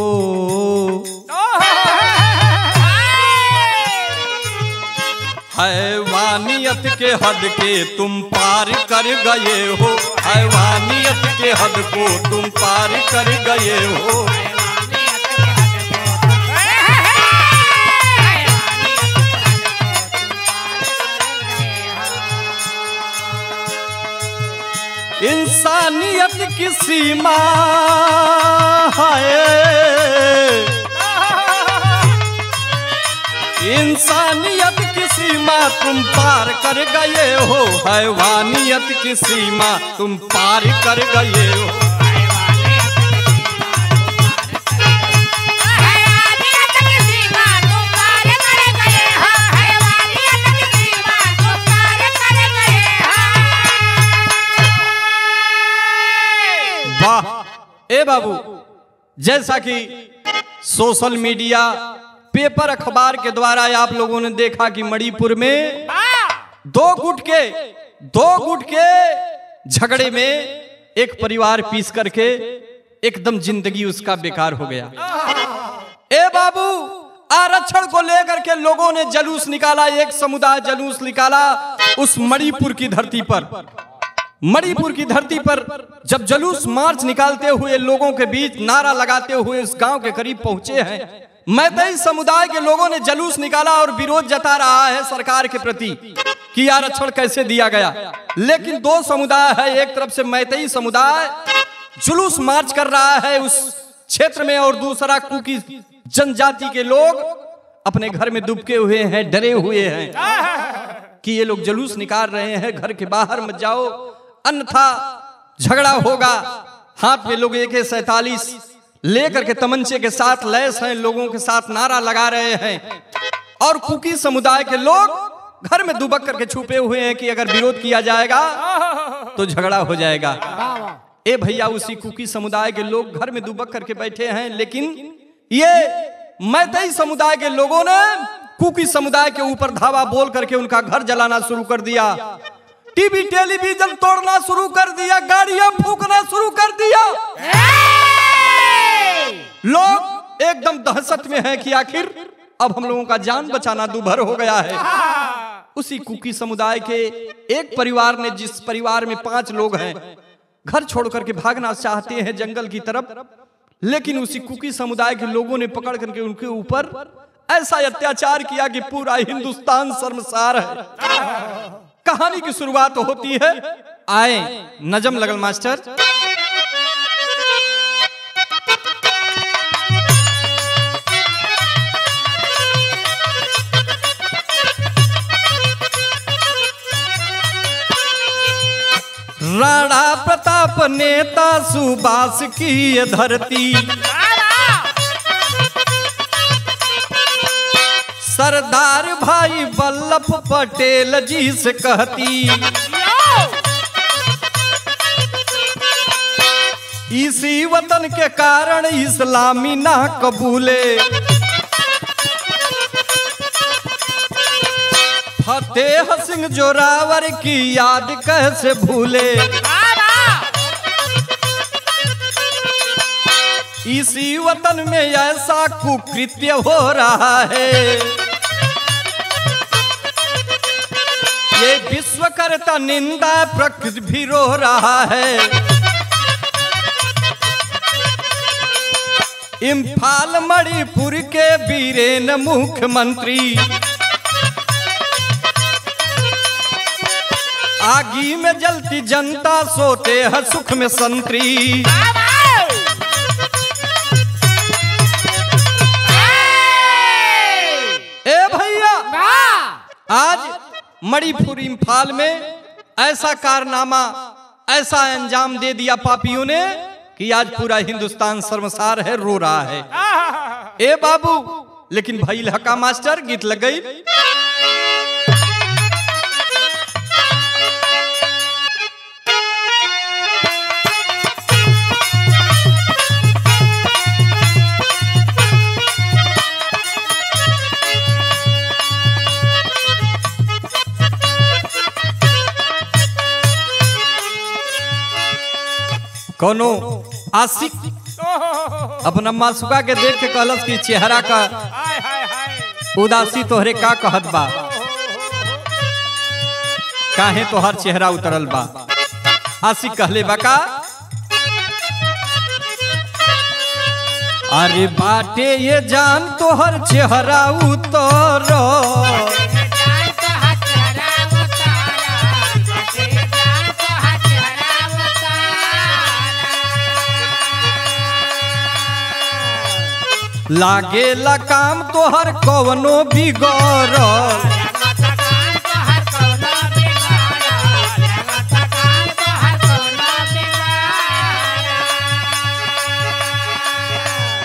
हैवानियत के हद के तुम पार कर गए हो, हैवानियत के हद को तुम पार कर गए हो। इंसानियत की सीमा है, इंसानियत की सीमा तुम पार कर गए हो, हैवानियत की सीमा तुम पार कर गए हो। वाह ए बाबू, जैसा कि सोशल मीडिया पेपर अखबार के द्वारा आप लोगों ने देखा कि मणिपुर में दो गुट के झगड़े में एक परिवार पीस करके एकदम जिंदगी उसका बेकार हो गया। ए बाबू, आरक्षण को लेकर के लोगों ने जुलूस निकाला, एक समुदाय जुलूस निकाला उस मणिपुर की धरती पर। मणिपुर की धरती पर जब जुलूस मार्च निकालते हुए लोगों के बीच नारा लगाते हुए उस गांव के करीब पहुंचे हैं, मैतेई समुदाय के लोगों ने जुलूस निकाला और विरोध जता रहा है सरकार के प्रति कि आरक्षण कैसे दिया गया। लेकिन दो समुदाय है, एक तरफ से मैतेई समुदाय जुलूस मार्च कर रहा है उस क्षेत्र में और दूसरा कुकी जनजाति के लोग अपने घर में दुबके हुए हैं, डरे हुए हैं कि ये लोग जुलूस निकाल रहे हैं, घर के बाहर मत जाओ अन्यथा झगड़ा होगा। हाथ में लोग AK-47 लेकर के तमंचे के साथ लैस हैं, लोगों के साथ नारा लगा रहे हैं और कुकी समुदाय के लोग घर में दुबक करके छुपे हुए हैं कि अगर विरोध किया जाएगा तो झगड़ा हो जाएगा। ए भैया, उसी कुकी समुदाय के लोग घर में दुबक करके बैठे हैं, लेकिन ये मैतेई समुदाय के लोगों ने कुकी समुदाय के ऊपर धावा बोल करके उनका घर जलाना शुरू कर दिया, टीवी टेलीविजन तोड़ना शुरू कर दिया, गाड़ियां फूंकना शुरू कर दिया। लोग एकदम दहशत में हैं कि आखिर अब हम लोगों का जान बचाना दूभर हो गया है। उसी कुकी समुदाय के एक परिवार ने, जिस परिवार में 5 लोग हैं, घर छोड़ करके भागना चाहते हैं जंगल की तरफ, लेकिन उसी कुकी समुदाय के लोगों ने पकड़ करके उनके ऊपर ऐसा अत्याचार किया कि पूरा हिंदुस्तान शर्मसार है। कहानी की शुरुआत होती है, आए नजम लगल मास्टर। राणा प्रताप नेता सुभाष की ये धरती, सरदार भाई वल्लभ पटेल जी से कहती, इसी वतन के कारण इस्लामी ना कबूले, फतेह सिंह जोरावर की याद कैसे भूले, इसी वतन में ऐसा कुकृत्य हो रहा है, ये विश्व करता निंदा प्रकृति भी रो रहा है, इम्फाल मणिपुर के वीरेन मुख्यमंत्री, आगी में जलती जनता सोते है सुख में संतरी। ए भैया, आज मणिपुर इम्फाल में ऐसा कारनामा, ऐसा अंजाम दे दिया पापियों ने कि आज पूरा हिंदुस्तान शर्मसार है, रो रहा है। ए बाबू, लेकिन भाई लहका मास्टर गीत लग गई। कोनो आशिक अपना मासुका के देख के कहलस कि चेहरा का उदासी तोहरे का कहत बा, काहे तोहर चेहरा उतरल बा। आशिक कहले बा का, अरे बाटे ये जान तोहर चेहरा उतर, लागेला काम तोहर कवनो बिगड़,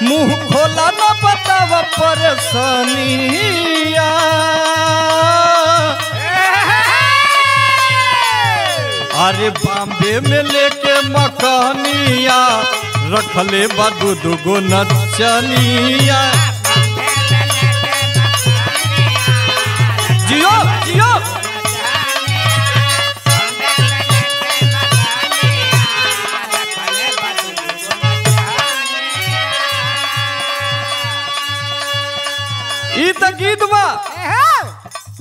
मुंह खोला न बताव परेशानिया, अरे बॉम्बे में लेके मकानिया रखले बा दुगो नचनिया। जियो जियो ई तो गीत बा,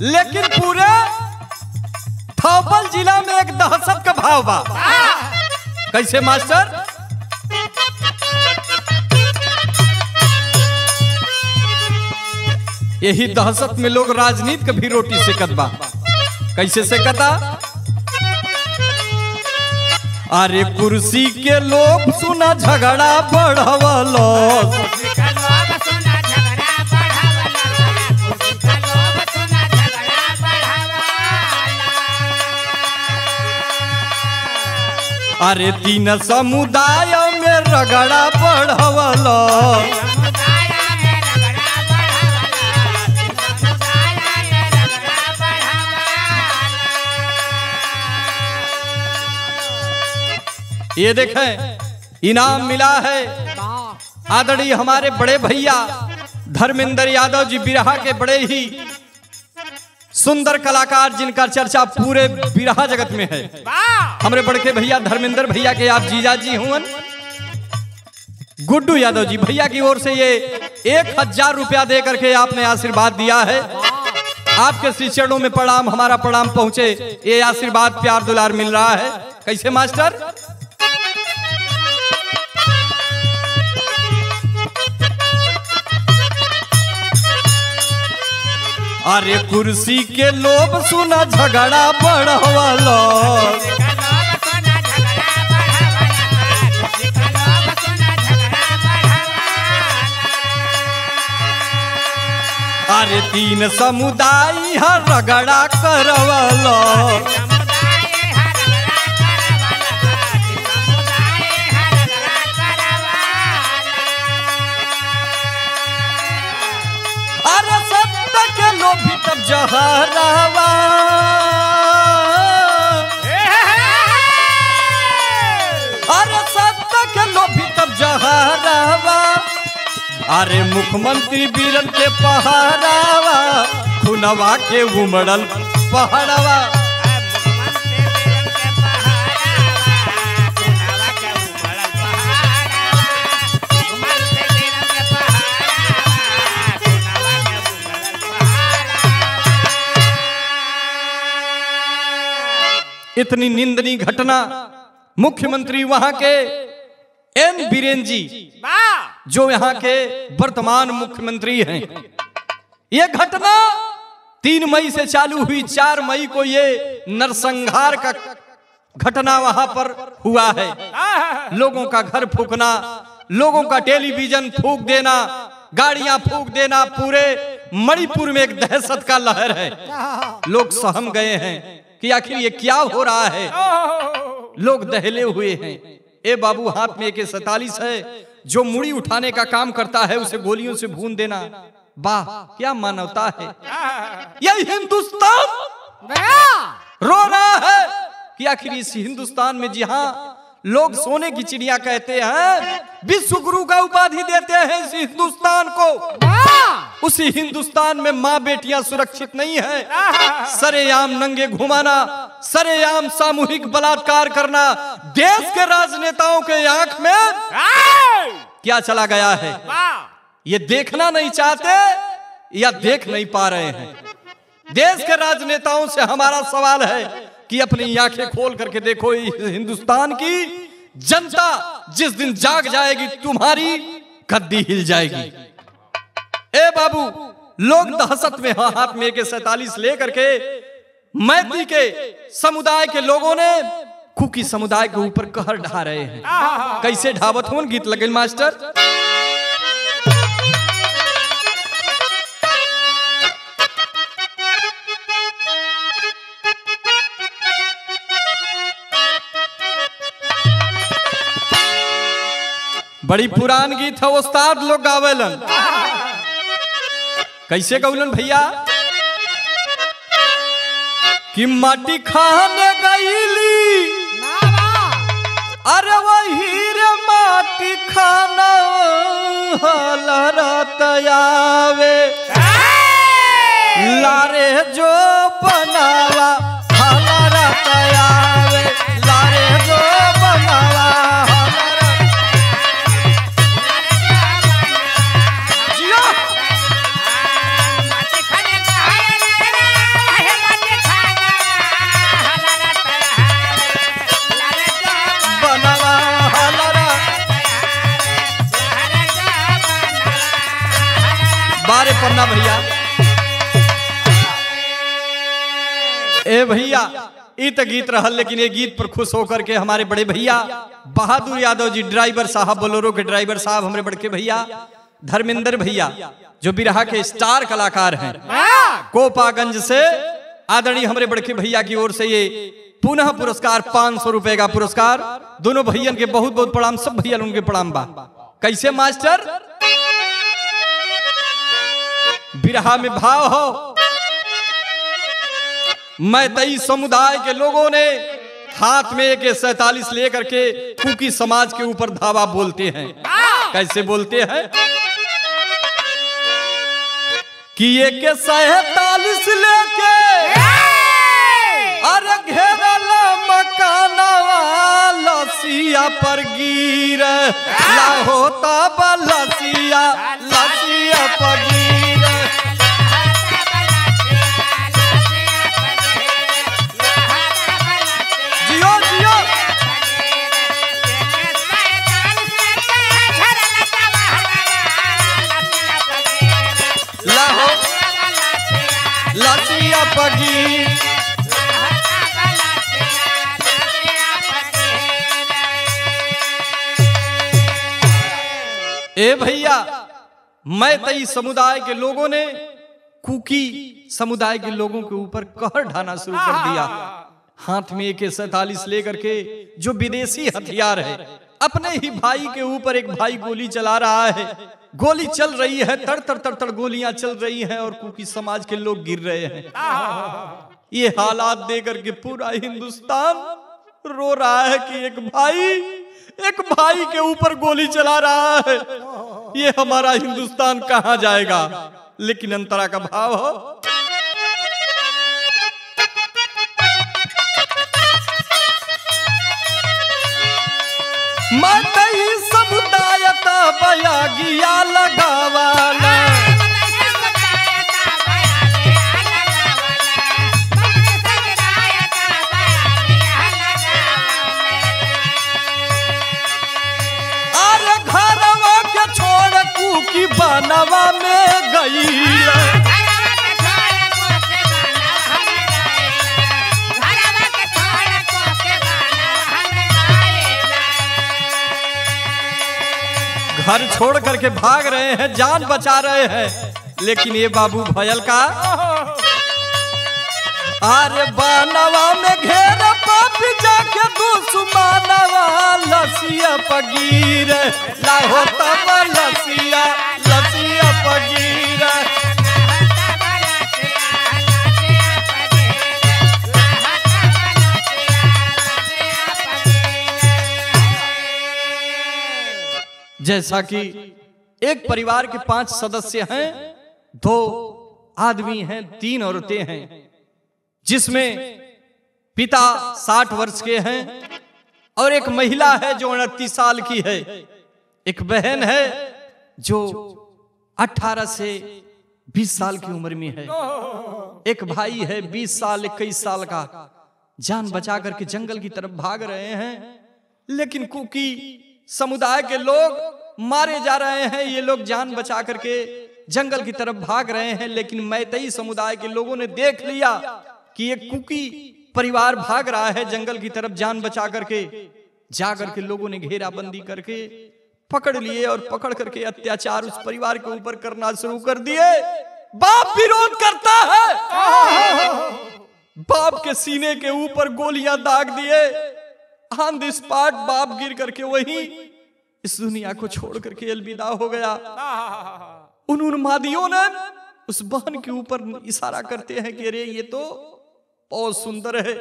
लेकिन पूरे थौबल जिला में एक दहशत का भाव बा। कैसे मास्टर? यही दहशत में लोग राजनीति का भी रोटी सेकत बा। कैसे सेकता? अरे कुर्सी के लोग सुना झगड़ा बढ़वलो, अरे तीन समुदाय में रगड़ा बढ़वलो, ये देखें इनाम मिला है आदरणीय हमारे बड़े भैया धर्मेंद्र यादव जी, बिरहा के बड़े ही सुंदर कलाकार जिनका चर्चा पूरे बिरहा जगत में है। हमारे बड़के भैया धर्मेंद्र भैया के आप जीजा जी हुए गुड्डू यादव जी, भैया की ओर से ये 1000 रुपया दे करके आपने आशीर्वाद दिया है। आपके श्री चरणों में प्रणाम, हमारा प्रणाम पहुंचे, ये आशीर्वाद प्यार दुलार मिल रहा है। कैसे मास्टर? अरे कुर्सी के लोभ सुना झगड़ा बढ़वलो, अरे तीन समुदाय हर रगड़ा करवलो, अरे सत्ता के लोभी तब जहरावा, अरे सत्ता के लोभी तब जहरावा, अरे मुख्यमंत्री बीरन के पहाड़ावा, खुनवा के उमड़ल पहाड़वा, इतनी निंदनीय घटना मुख्यमंत्री वहां के एन बीरेन जी, जो यहाँ के वर्तमान मुख्यमंत्री हैं, ये घटना 3 मई से चालू हुई। 4 मई को ये नरसंहार का घटना वहां पर हुआ है। लोगों का घर फूकना, लोगों का टेलीविजन फूक देना, गाड़ियां फूक देना, पूरे मणिपुर में एक दहशत का लहर है। लोग सहम गए हैं कि आखिर ये क्या हो रहा है। लोग दहले हुए हैं। ए बाबू, हाथ में AK-47 है, जो मुड़ी उठाने का काम करता है उसे गोलियों से भून देना। वाह, क्या मानवता है। यह हिंदुस्तान रो रहा है कि आखिर इस हिंदुस्तान में जहां लोग सोने की चिड़िया कहते हैं, विश्व गुरु का उपाधि देते हैं इस हिंदुस्तान को, उसी हिंदुस्तान में माँ बेटियां सुरक्षित नहीं है। सरेआम नंगे घुमाना, सरेआम सामूहिक बलात्कार करना, देश के राजनेताओं के आंख में क्या चला गया है ये देखना नहीं चाहते या देख नहीं पा रहे हैं। देश के राजनेताओं से हमारा सवाल है कि अपनी आंखें खोल करके देखो, हिंदुस्तान की जनता जिस दिन जाग जाएगी तुम्हारी गद्दी हिल जाएगी। ए बाबू, लोग दहशत में हाथ में AK-47 लेकर के मैती के समुदाय के लोगों ने कुकी समुदाय के ऊपर कहर ढा रहे हैं। कैसे ढावत हों गीत लगे मास्टर। बड़ी पुरान गीत है, उस्ताद लोग गावेलन। कैसे गौलन भैया कि माटी खाने गईली, अरे वही रे माटी खाना लरतयावे, लारे जो बनावा लरतयावे, लारे जो बनावा। बारे पन्ना भैया, ए भैया इत गीत रहल, लेकिन ये गीत पर खुश होकर के हमारे बड़े भैया बहादुर यादव जी, ड्राइवर साहब, बोलेरो के ड्राइवर साहब, हमारे बड़के भैया धर्मेंद्र भैया जो बिरहा के स्टार कलाकार हैं, कोपागंज से आदरणीय हमारे बड़के भैया की ओर से ये पुनः पुरस्कार 500 रुपए का पुरस्कार। दोनों भैया के बहुत बहुत प्रणाम, सब भैया उनके प्रणाम बा। कैसे मास्टर बिरहा में भाव हो, मैतई समुदाय के लोगों ने हाथ में AK-47 लेकर के कुकी समाज के ऊपर धावा बोलते हैं। कैसे बोलते हैं कि AK-47 लेके अरे घेरल मकानवा लसिया पर गिर होता लसिया लसिया पर गिर। जियो जियो लाहो लसिया पर गिर। ए भैया, मैतई समुदाय के लोगों ने कुकी समुदाय के लोगों के ऊपर कहर ढाना शुरू कर दिया। हाथ में AK-47 लेकर के जो विदेशी हथियार है, अपने ही भाई के ऊपर एक भाई गोली चला रहा है, गोली चल रही है, तड़ तड़ तड़ तड़ गोलियां चल रही हैं और कुकी समाज के लोग गिर रहे हैं। ये हालात देकर के पूरा हिंदुस्तान रो रहा है कि एक भाई के ऊपर गोली चला रहा है, ये हमारा हिंदुस्तान कहां जाएगा। लेकिन अंतरा का भाव हो, मैतई समुदाय का बयागिया लगावाला, अरे घरवा के छोड़ कुकी बनवा में गई। घर छोड़ करके भाग रहे हैं, जान बचा रहे हैं, लेकिन ये बाबू भयल का अरे बनवा में घेर पापी जाके दुश्मनवा लसिया पगीर लाहो तब लसिया लसिया पगीर। जैसा कि एक परिवार के 5 सदस्य हैं, 2 आदमी हैं, 3 औरतें हैं, जिसमें पिता 60 वर्ष के हैं और एक महिला है जो 29 साल की है। एक बहन है जो 18 से 20 साल की उम्र में है। एक भाई है 20 साल 21 साल का, जान बचा करके जंगल की तरफ भाग रहे हैं, लेकिन कुकी समुदाय के लोग मारे जा रहे हैं। ये लोग जान बचा करके जंगल की तरफ भाग रहे हैं, लेकिन मैतेई समुदाय के लोगों ने देख लिया कि ये कुकी परिवार भाग रहा है जंगल की तरफ जान बचा करके। जाकर के लोगों ने घेराबंदी करके पकड़ लिए और पकड़ करके अत्याचार उस परिवार के ऊपर करना शुरू कर दिए। बाप विरोध करता है, बाप के सीने के ऊपर गोलियां दाग दिए। ऑन द स्पॉट बाप गिर करके वहीं इस दुनिया को छोड़ करके अलविदा हो गया। उन उन्मादियों ने उस बहन के ऊपर इशारा करते हैं कि अरे ये तो बहुत सुंदर है,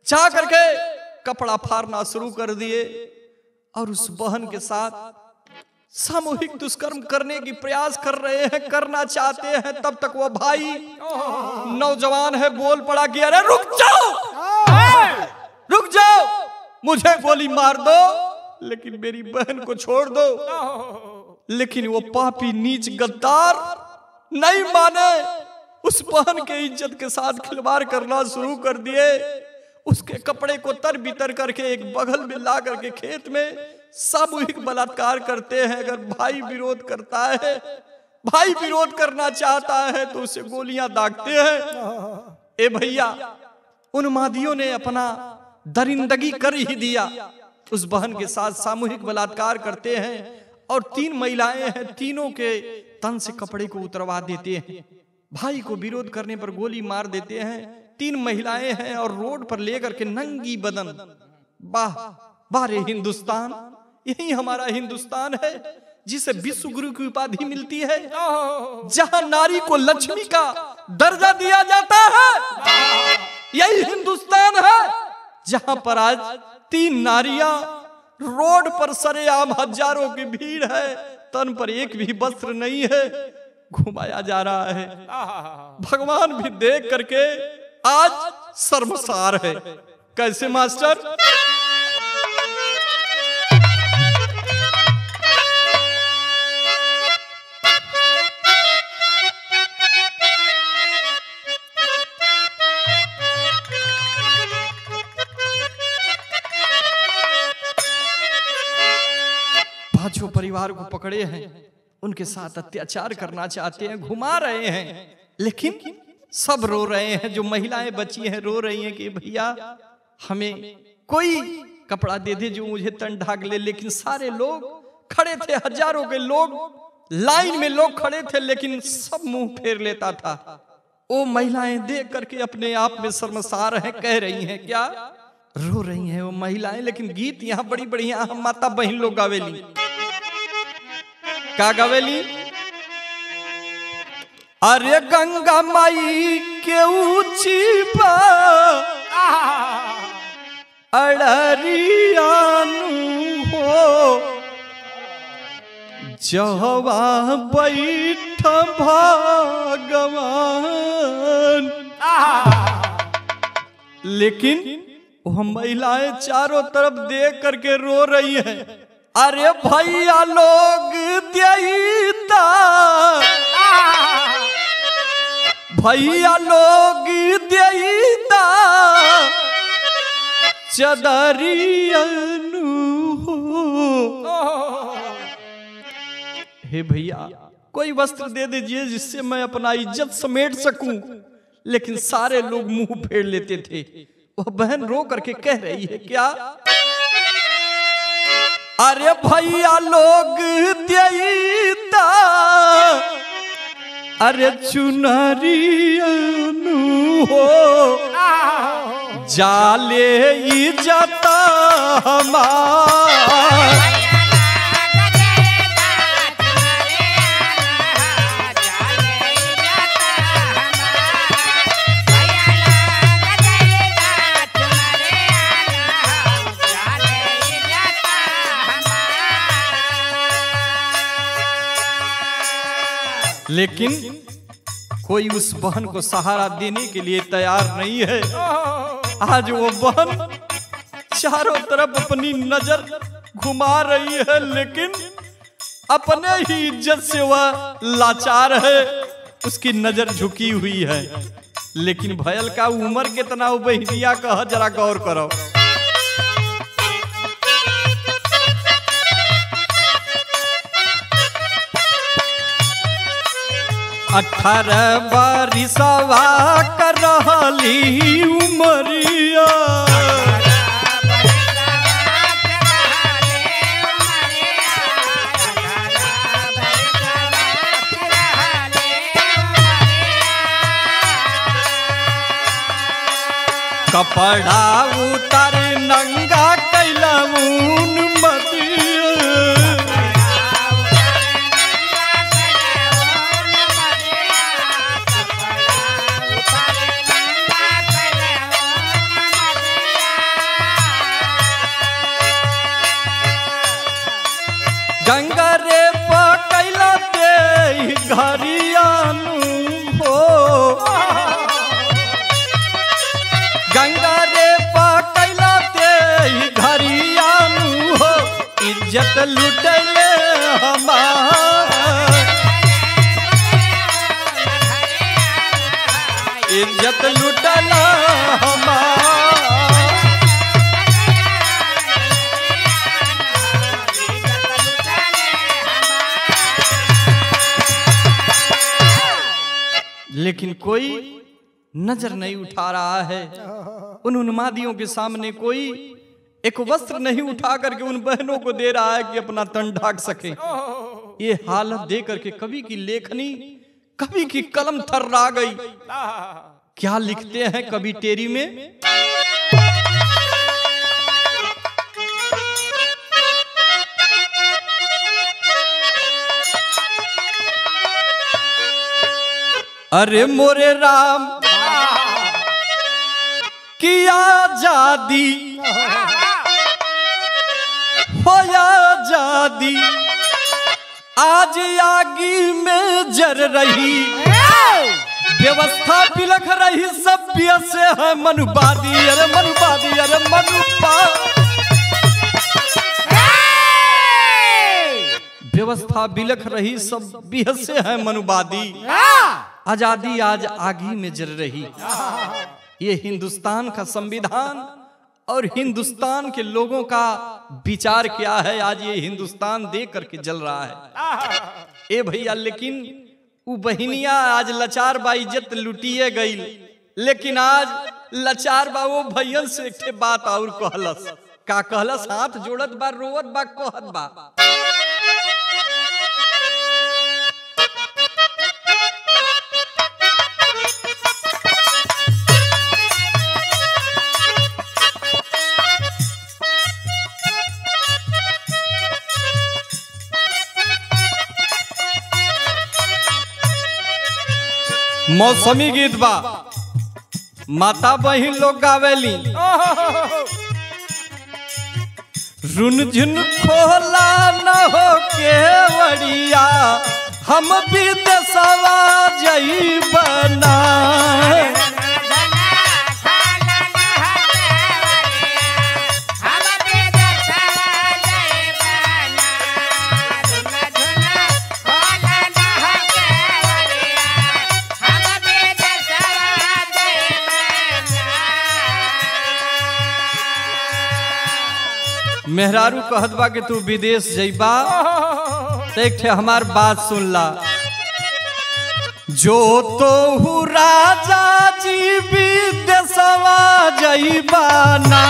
जा करके कपड़ा फाड़ना शुरू कर दिए और उस बहन के साथ सामूहिक दुष्कर्म करने की प्रयास कर रहे हैं, करना चाहते हैं। तब तक वो भाई नौजवान है, बोल पड़ा कि अरे रुक जाओ, रुक जाओ, मुझे गोली मार दो लेकिन मेरी बहन को छोड़ दो। लेकिन वो पापी नीच गद्दार नहीं माने, उस बहन के इज्जत के साथ खिलवाड़ करना शुरू कर दिए। उसके कपड़े को तर बितर करके एक बगल में ला करके खेत में सामूहिक बलात्कार करते हैं। अगर भाई विरोध करता है, भाई विरोध करना चाहता है तो उसे गोलियां दागते हैं। ए भैया, उन्मादियों ने अपना दरिंदगी कर ही दिया, उस बहन के साथ सामूहिक बलात्कार करते हैं और 3 महिलाएं हैं, तीनों के तन से कपड़े को उतरवा देते हैं। भाई को विरोध करने पर गोली मार देते हैं। 3 महिलाएं हैं और रोड पर लेकर के नंगी बदन, वाह वाह रे हिंदुस्तान, यही हमारा हिंदुस्तान है जिसे विश्व गुरु की उपाधि मिलती है, जहां नारी को लक्ष्मी का दर्जा दिया जाता है। यही हिंदुस्तान है जहां पर आज 3 नारियां रोड पर सरेआम, हजारों की भीड़ है, तन पर एक भी वस्त्र नहीं है, घुमाया जा रहा है। भगवान भी देख करके आज शर्मसार है। कैसे मास्टर? पांचों परिवार को पकड़े हैं, उनके साथ अत्याचार करना चाहते हैं, घुमा रहे हैं, लेकिन सब रो रहे हैं। जो महिलाएं बची हैं रो रही हैं कि भैया हमें कोई कपड़ा दे दे जो मुझे तन ढाक ले। लेकिन सारे लोग खड़े थे, हजारों के लोग लाइन में लोग खड़े थे, लेकिन सब मुंह फेर लेता था। वो महिलाएं देख करके अपने आप में शर्मसार हैं। कह रही हैं क्या? रो रही हैं वो महिलाएं, लेकिन गीत यहाँ बड़ी बढ़िया हम माता बहन लोग गावेली। क्या गावेली? अरे गंगा माई के ऊंची अड़रियानु हो, जहवा बैठ भगवान। लेकिन वो महिलाएं चारों तरफ देख करके रो रही हैं। अरे भैया लोग देईता, भैया लोग देईता चदरियनु हो। हे भैया कोई वस्त्र दे दीजिए जिससे मैं अपना इज्जत समेट सकूं। लेकिन सारे लोग मुंह फेर लेते थे। वह बहन रो करके कह रही है क्या? अरे भैया लोग देईता, अरे चुनरियनु हो, जाले इज्जत हमार। लेकिन कोई उस बहन को सहारा देने के लिए तैयार नहीं है। आज वो बहन चारों तरफ अपनी नजर घुमा रही है, लेकिन अपने ही इज्जत से वह लाचार है, उसकी नजर झुकी हुई है। लेकिन भयल का उम्र कितना वो बहनिया कह, जरा गौर करो। 18 बारिशवा कर रहली उमरिया, कपड़ा उतार नंगा कैलून मदिया, गंगा रे पकैला दे घरियानु हो, गंगा रे पकैला दे घरियानु हो, इज्जत लुटले हमार, इज्जत लुटला हमार। लेकिन कोई नजर नहीं उठा रहा है। उन उन्मादियों के सामने कोई एक वस्त्र नहीं उठा करके उन बहनों को दे रहा है कि अपना तन ढाक सके। ये हालत देख करके कवि की लेखनी, कवि की कलम थर्रा गई। क्या लिखते हैं कवि टेरी में? अरे मोरे राम की आजादी होया आजादी, आज आगी में जर रही, व्यवस्था बिलख रही, सभ्य से है मनुवादी। अरे मनुवादी, अरे मनुवादी, व्यवस्था बिलख रही, सभ्य से है मनुवादी, आजादी आज आगी में जल रही। ये हिंदुस्तान का संविधान और हिंदुस्तान के लोगों का विचार क्या है, आज ये हिंदुस्तान देख करके जल रहा है। ए भैया, लेकिन वो बहनिया आज लाचार बा, इज्जत लुटिए गई। लेकिन आज लाचार बा वो भैयन से एक बात और कहलस। का कहलस? हाथ जोड़त बा, रोवत बा, कहत बा, मौसमी गीत बा, माता बहिन लोग गावेली। रुनझुन खोला न हो केवड़िया, हम विदेशवा जइबना, मेहरारू कहत बा कि तू विदेश जइबा, तो एक ठे हमार बात सुन ला। जो तो हु राजा जी विदेशवा जइबा ना,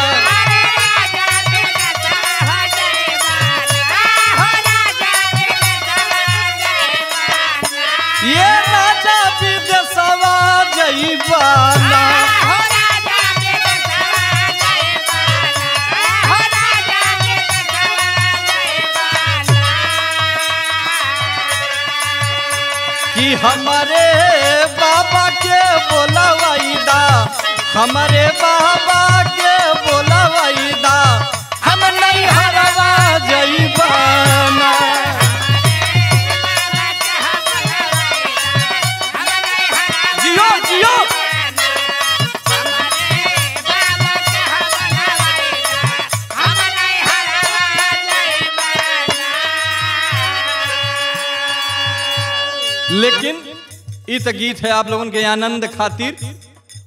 ये राजा विदेशवा जइबा ना, कि हमारे बाबा के बोलावाईदा, हमारे बाबा के बोलावाईदा, हम नहीं हरवा जइबाना, लेकिन इत गीत है आप लोगों के आनंद खातिर,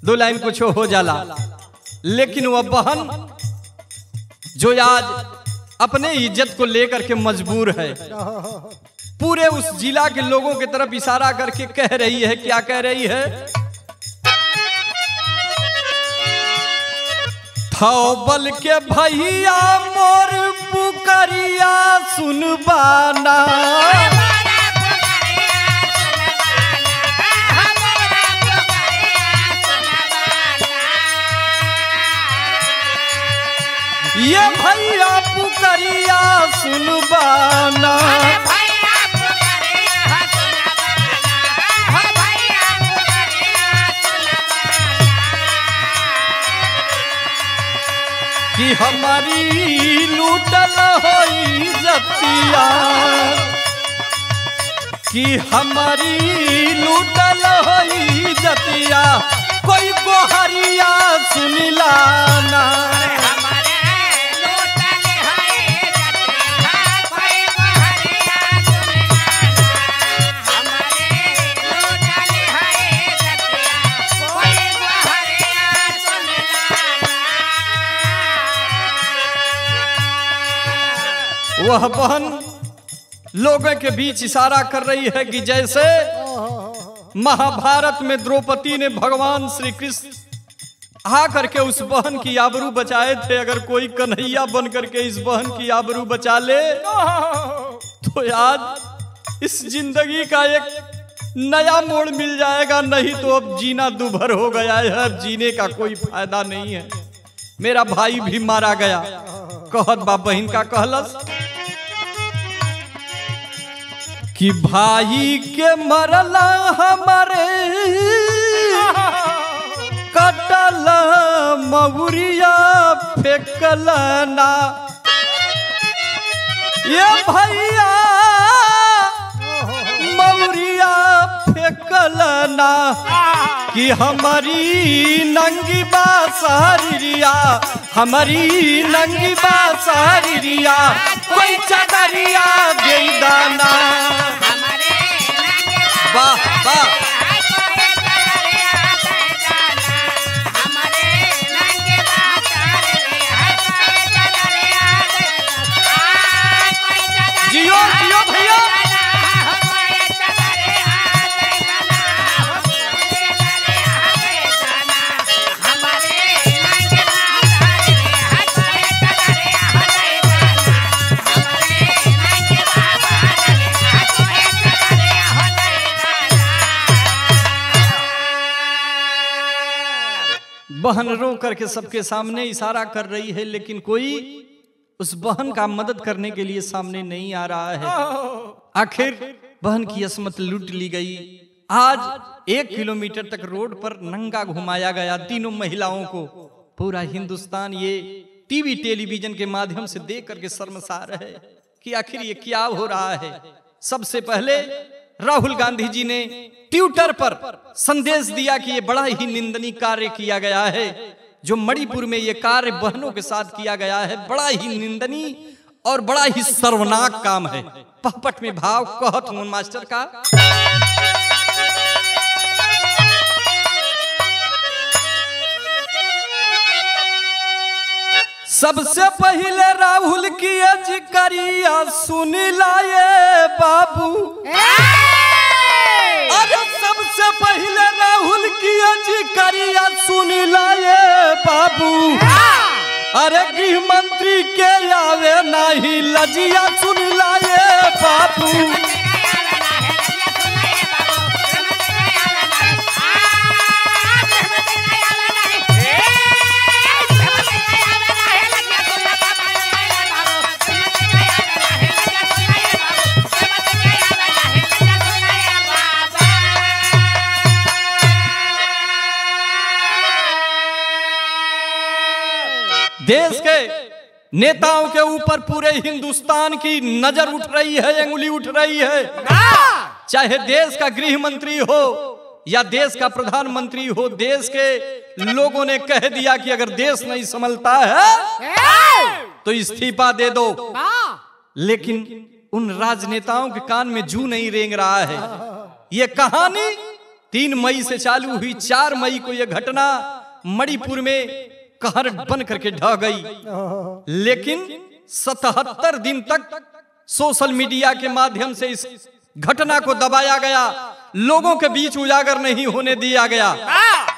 2 लाइन कुछ हो जाला। लेकिन वह बहन जो आज अपने इज्जत को लेकर के मजबूर है, पूरे उस जिला के लोगों की तरफ इशारा करके कह रही है, क्या कह रही है? थौबल के भैया मोर पुकरिया सुनबाना, ये भैया पुकरिया सुनबाना, कि हमारी लूटल होई जतिया, कि हमारी लूटल होई जतिया, कोई गोहरिया सुनिलाना। वह बहन लोगों के बीच इशारा कर रही है कि जैसे महाभारत में द्रौपदी ने भगवान श्री कृष्ण आ करके उस बहन की आबरू बचाए थे, अगर कोई कन्हैया बन करके इस बहन की आबरू बचा ले तो आज इस जिंदगी का एक नया मोड़ मिल जाएगा, नहीं तो अब जीना दुभर हो गया है, अब जीने का कोई फायदा नहीं है। मेरा भाई भी मारा गया, कहत बा बहन का कहलस कि भाई के मरला हमारे कटल महुरिया फेंकलना, ये भैया महुरिया फेंकलना, कि हमारी नंगी बासारिया, हमारी नंगी बासारिया, कोई चदरिया दे दाना। वाह वाह, जियो जियो भैया। बहन रो करके सबके सामने इशारा कर रही है, लेकिन कोई उस बहन का मदद करने के लिए सामने नहीं आ रहा है। आखिर बहन की असमत लूट ली गई। आज 1 किलोमीटर तक रोड पर नंगा घुमाया गया तीनों महिलाओं को। पूरा हिंदुस्तान ये टीवी टेलीविजन के माध्यम से देख करके शर्मसार है कि आखिर ये क्या हो रहा है। सबसे पहले राहुल गांधी जी ने ट्विटर पर संदेश दिया कि ये बड़ा ही निंदनीय कार्य किया गया है, जो मणिपुर में ये कार्य बहनों के साथ किया गया है, बड़ा ही निंदनीय और बड़ा ही सर्वनाक काम है। पहपट में भाव कहत हूं मास्टर का, सबसे पहले राहुल की जिक्रिया सुन लाए बाबू, अरे सबसे पहले राहुल की जिक्रिया सुन लाए बाबू, अरे गृह मंत्री के आवे नहीं लजिया सुन लाए बाबू। देश के नेताओं के ऊपर पूरे हिंदुस्तान की नजर उठ रही है, अंगुली उठ रही है। चाहे देश का गृह मंत्री हो या देश का प्रधानमंत्री हो, देश के लोगों ने कह दिया कि अगर देश नहीं संभलता है तो इस्तीफा दे दो। लेकिन उन राजनेताओं के कान में जू नहीं रेंग रहा है। ये कहानी 3 मई से चालू हुई। 4 मई को यह घटना मणिपुर में कहर बन करके ढह गई, लेकिन 77 दिन तक सोशल मीडिया के माध्यम से इस घटना को दबाया गया, लोगों के बीच उजागर नहीं होने दिया गया।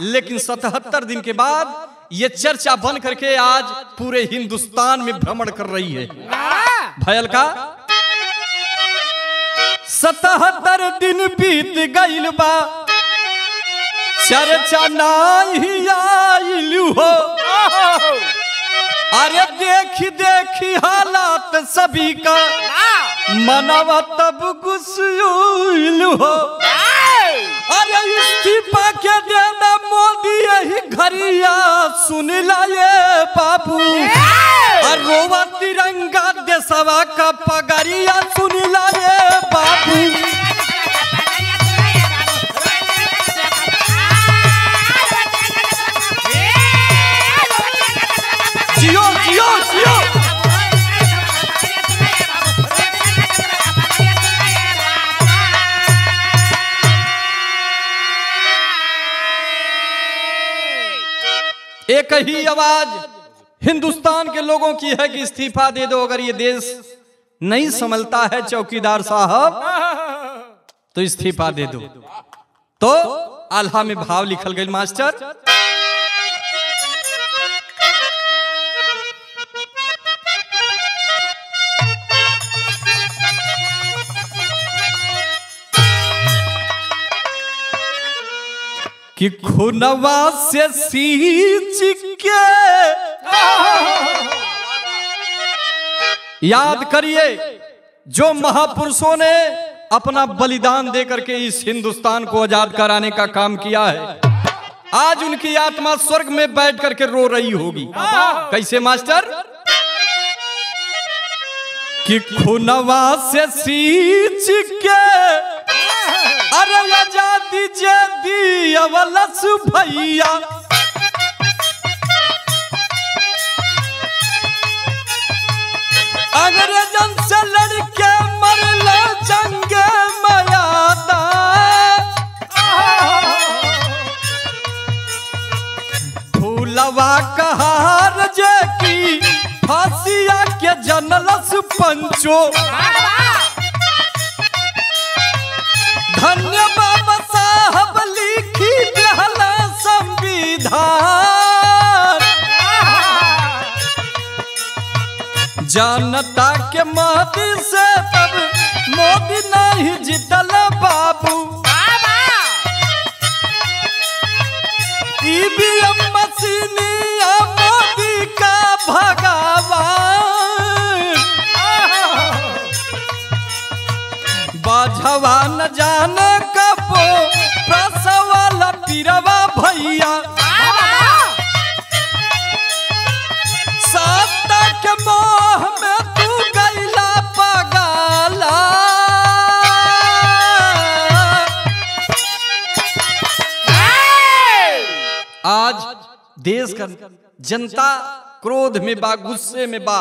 लेकिन 77 दिन के बाद ये चर्चा बन करके आज पूरे हिंदुस्तान में भ्रमण कर रही है। भयल का 77 दिन बीत गइल बा, चर्चा नहीं आइल हो। अरे देखी देखी हालात सभी का, मनवा तब गुस्सुल हो। अरे इस्तीफा के देना मोदी यही घरिया, सुन लाए बाबू। और रोवा तिरंगा देशवा का पगड़िया, सुन लाए बाबू। जियो जियो जियो। एक ही आवाज हिंदुस्तान के लोगों की है कि इस्तीफा दे दो। अगर ये देश नहीं संभलता है चौकीदार साहब, तो इस्तीफा दे दो। तो आल्हा में भाव लिखल गई मास्टर। कि खुनवा से सींच के याद करिए जो महापुरुषों ने अपना बलिदान दे करके इस हिंदुस्तान को आजाद कराने का काम किया है। आज उनकी आत्मा स्वर्ग में बैठ करके रो रही होगी। कैसे मास्टर? कि खुनवा से सींच के अरे आजादी जे दी अवलस भैया, अंग्रेजन से लड़के मरले जंगे मैदान। फूलवा कहार जे की फांसिया के जनलस पंचो। धन्य बाबा साहब लिखी देहला संविधान। जनता के मोदी से तब मोदी नहीं जीतल बाबू। ईवीएम मशीनिया मोदी का भगवान। बाझवा न जाने कबो प्रसवाला पीरवा भैया। सत्ता के मोह में तू गैला पगला। आज देश का जनता क्रोध में बा, गुस्से में बा।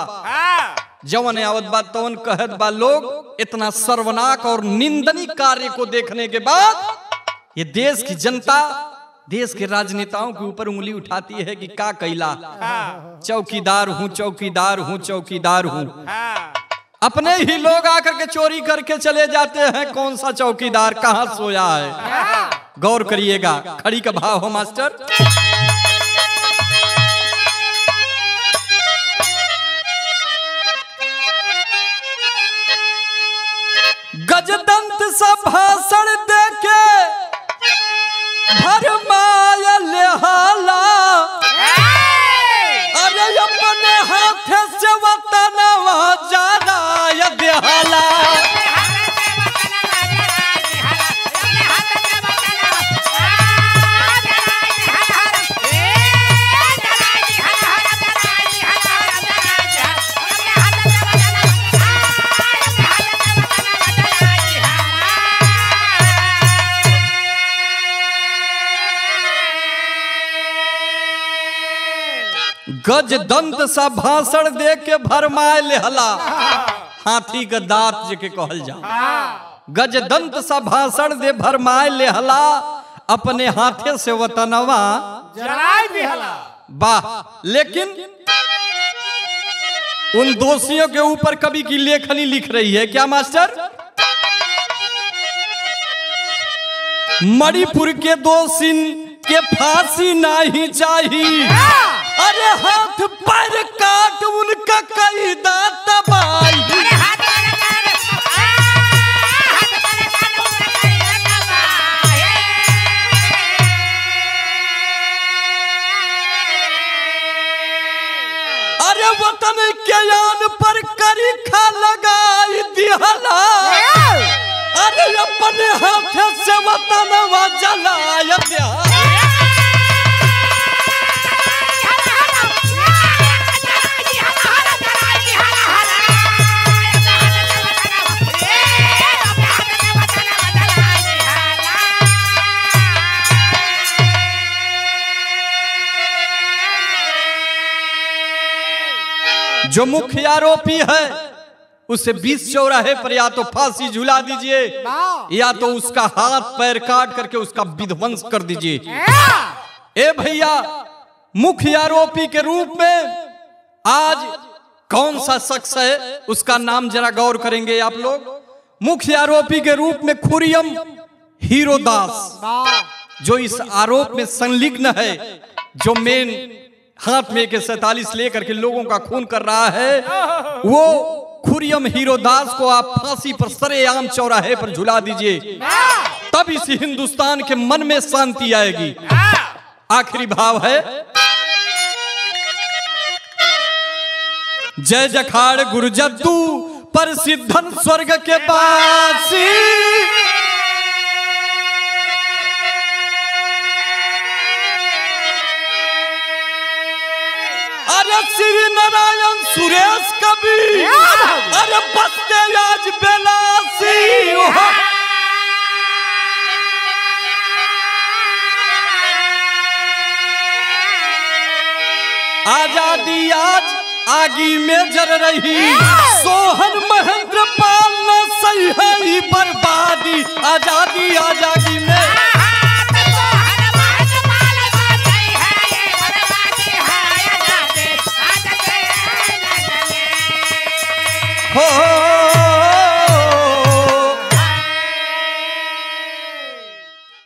जवन आवत बा तवन कहत बा। लोग इतना सर्वनाक और निंदनीय कार्य को देखने के बाद ये देश की जनता देश के राजनेताओं के ऊपर उंगली उठाती है कि का कैला। चौकीदार हूं चौकीदार हूं चौकीदार हूं। अपने ही लोग आकर के चोरी करके चले जाते हैं। कौन सा चौकीदार कहां सोया है? गौर करिएगा। खड़ी का भाव हो मास्टर। गजदंत सा भाषण देके भरमायल हाला। अरे अपने हाथ से वतनवा जाना देहाला। गज दंत सा भाषण दे के भरमाए लेहला। हाथी का दांत जेके कहल जा। गजदंत सा भाषण दे भरमाए लेहला, अपने हाथे से वतनवा जलाए दिहला। वाह। लेकिन उन दोषियों के ऊपर कवि की लेखनी लिख रही है क्या मास्टर? मणिपुर के दोषिन के फांसी नहीं चाहिए, अरे हाथ पैर काट उनका कैदा तबाही। अरे वतन के यान पर करीखा लगाई दिहला, अरे अपने हाथ से वतनवा जलाया दिहला। जो मुख्य आरोपी है उसे 20 चौराहे पर या तो फांसी झुला दीजिए या तो उसका हाथ पैर काट करके उसका विध्वंस कर दीजिए। ए भैया, मुख्य आरोपी के रूप में आज कौन सा शख्स है उसका नाम जरा गौर करेंगे आप लोग। मुख्य आरोपी के रूप में खुर्रम हीरोदास जो इस आरोप में संलिग्न है, जो मेन हाथ में AK-47 लेकर के लोगों का खून कर रहा है, वो खुर्रम हीरोदास को आप फांसी पर सरेआम चौराहे पर झुला दीजिए, तब इस हिंदुस्तान के मन में शांति आएगी। आखिरी भाव है, जय जखाड़ गुरु जद्दू पर सिद्धन स्वर्ग के बासी, अरे श्री नारायण सुरेश कवि, अरे बसते आज बेलासी। आजादी आज आगी में जल रही, सोहन महेंद्र पाल न सही है बर्बादी। आजादी आजादी में हो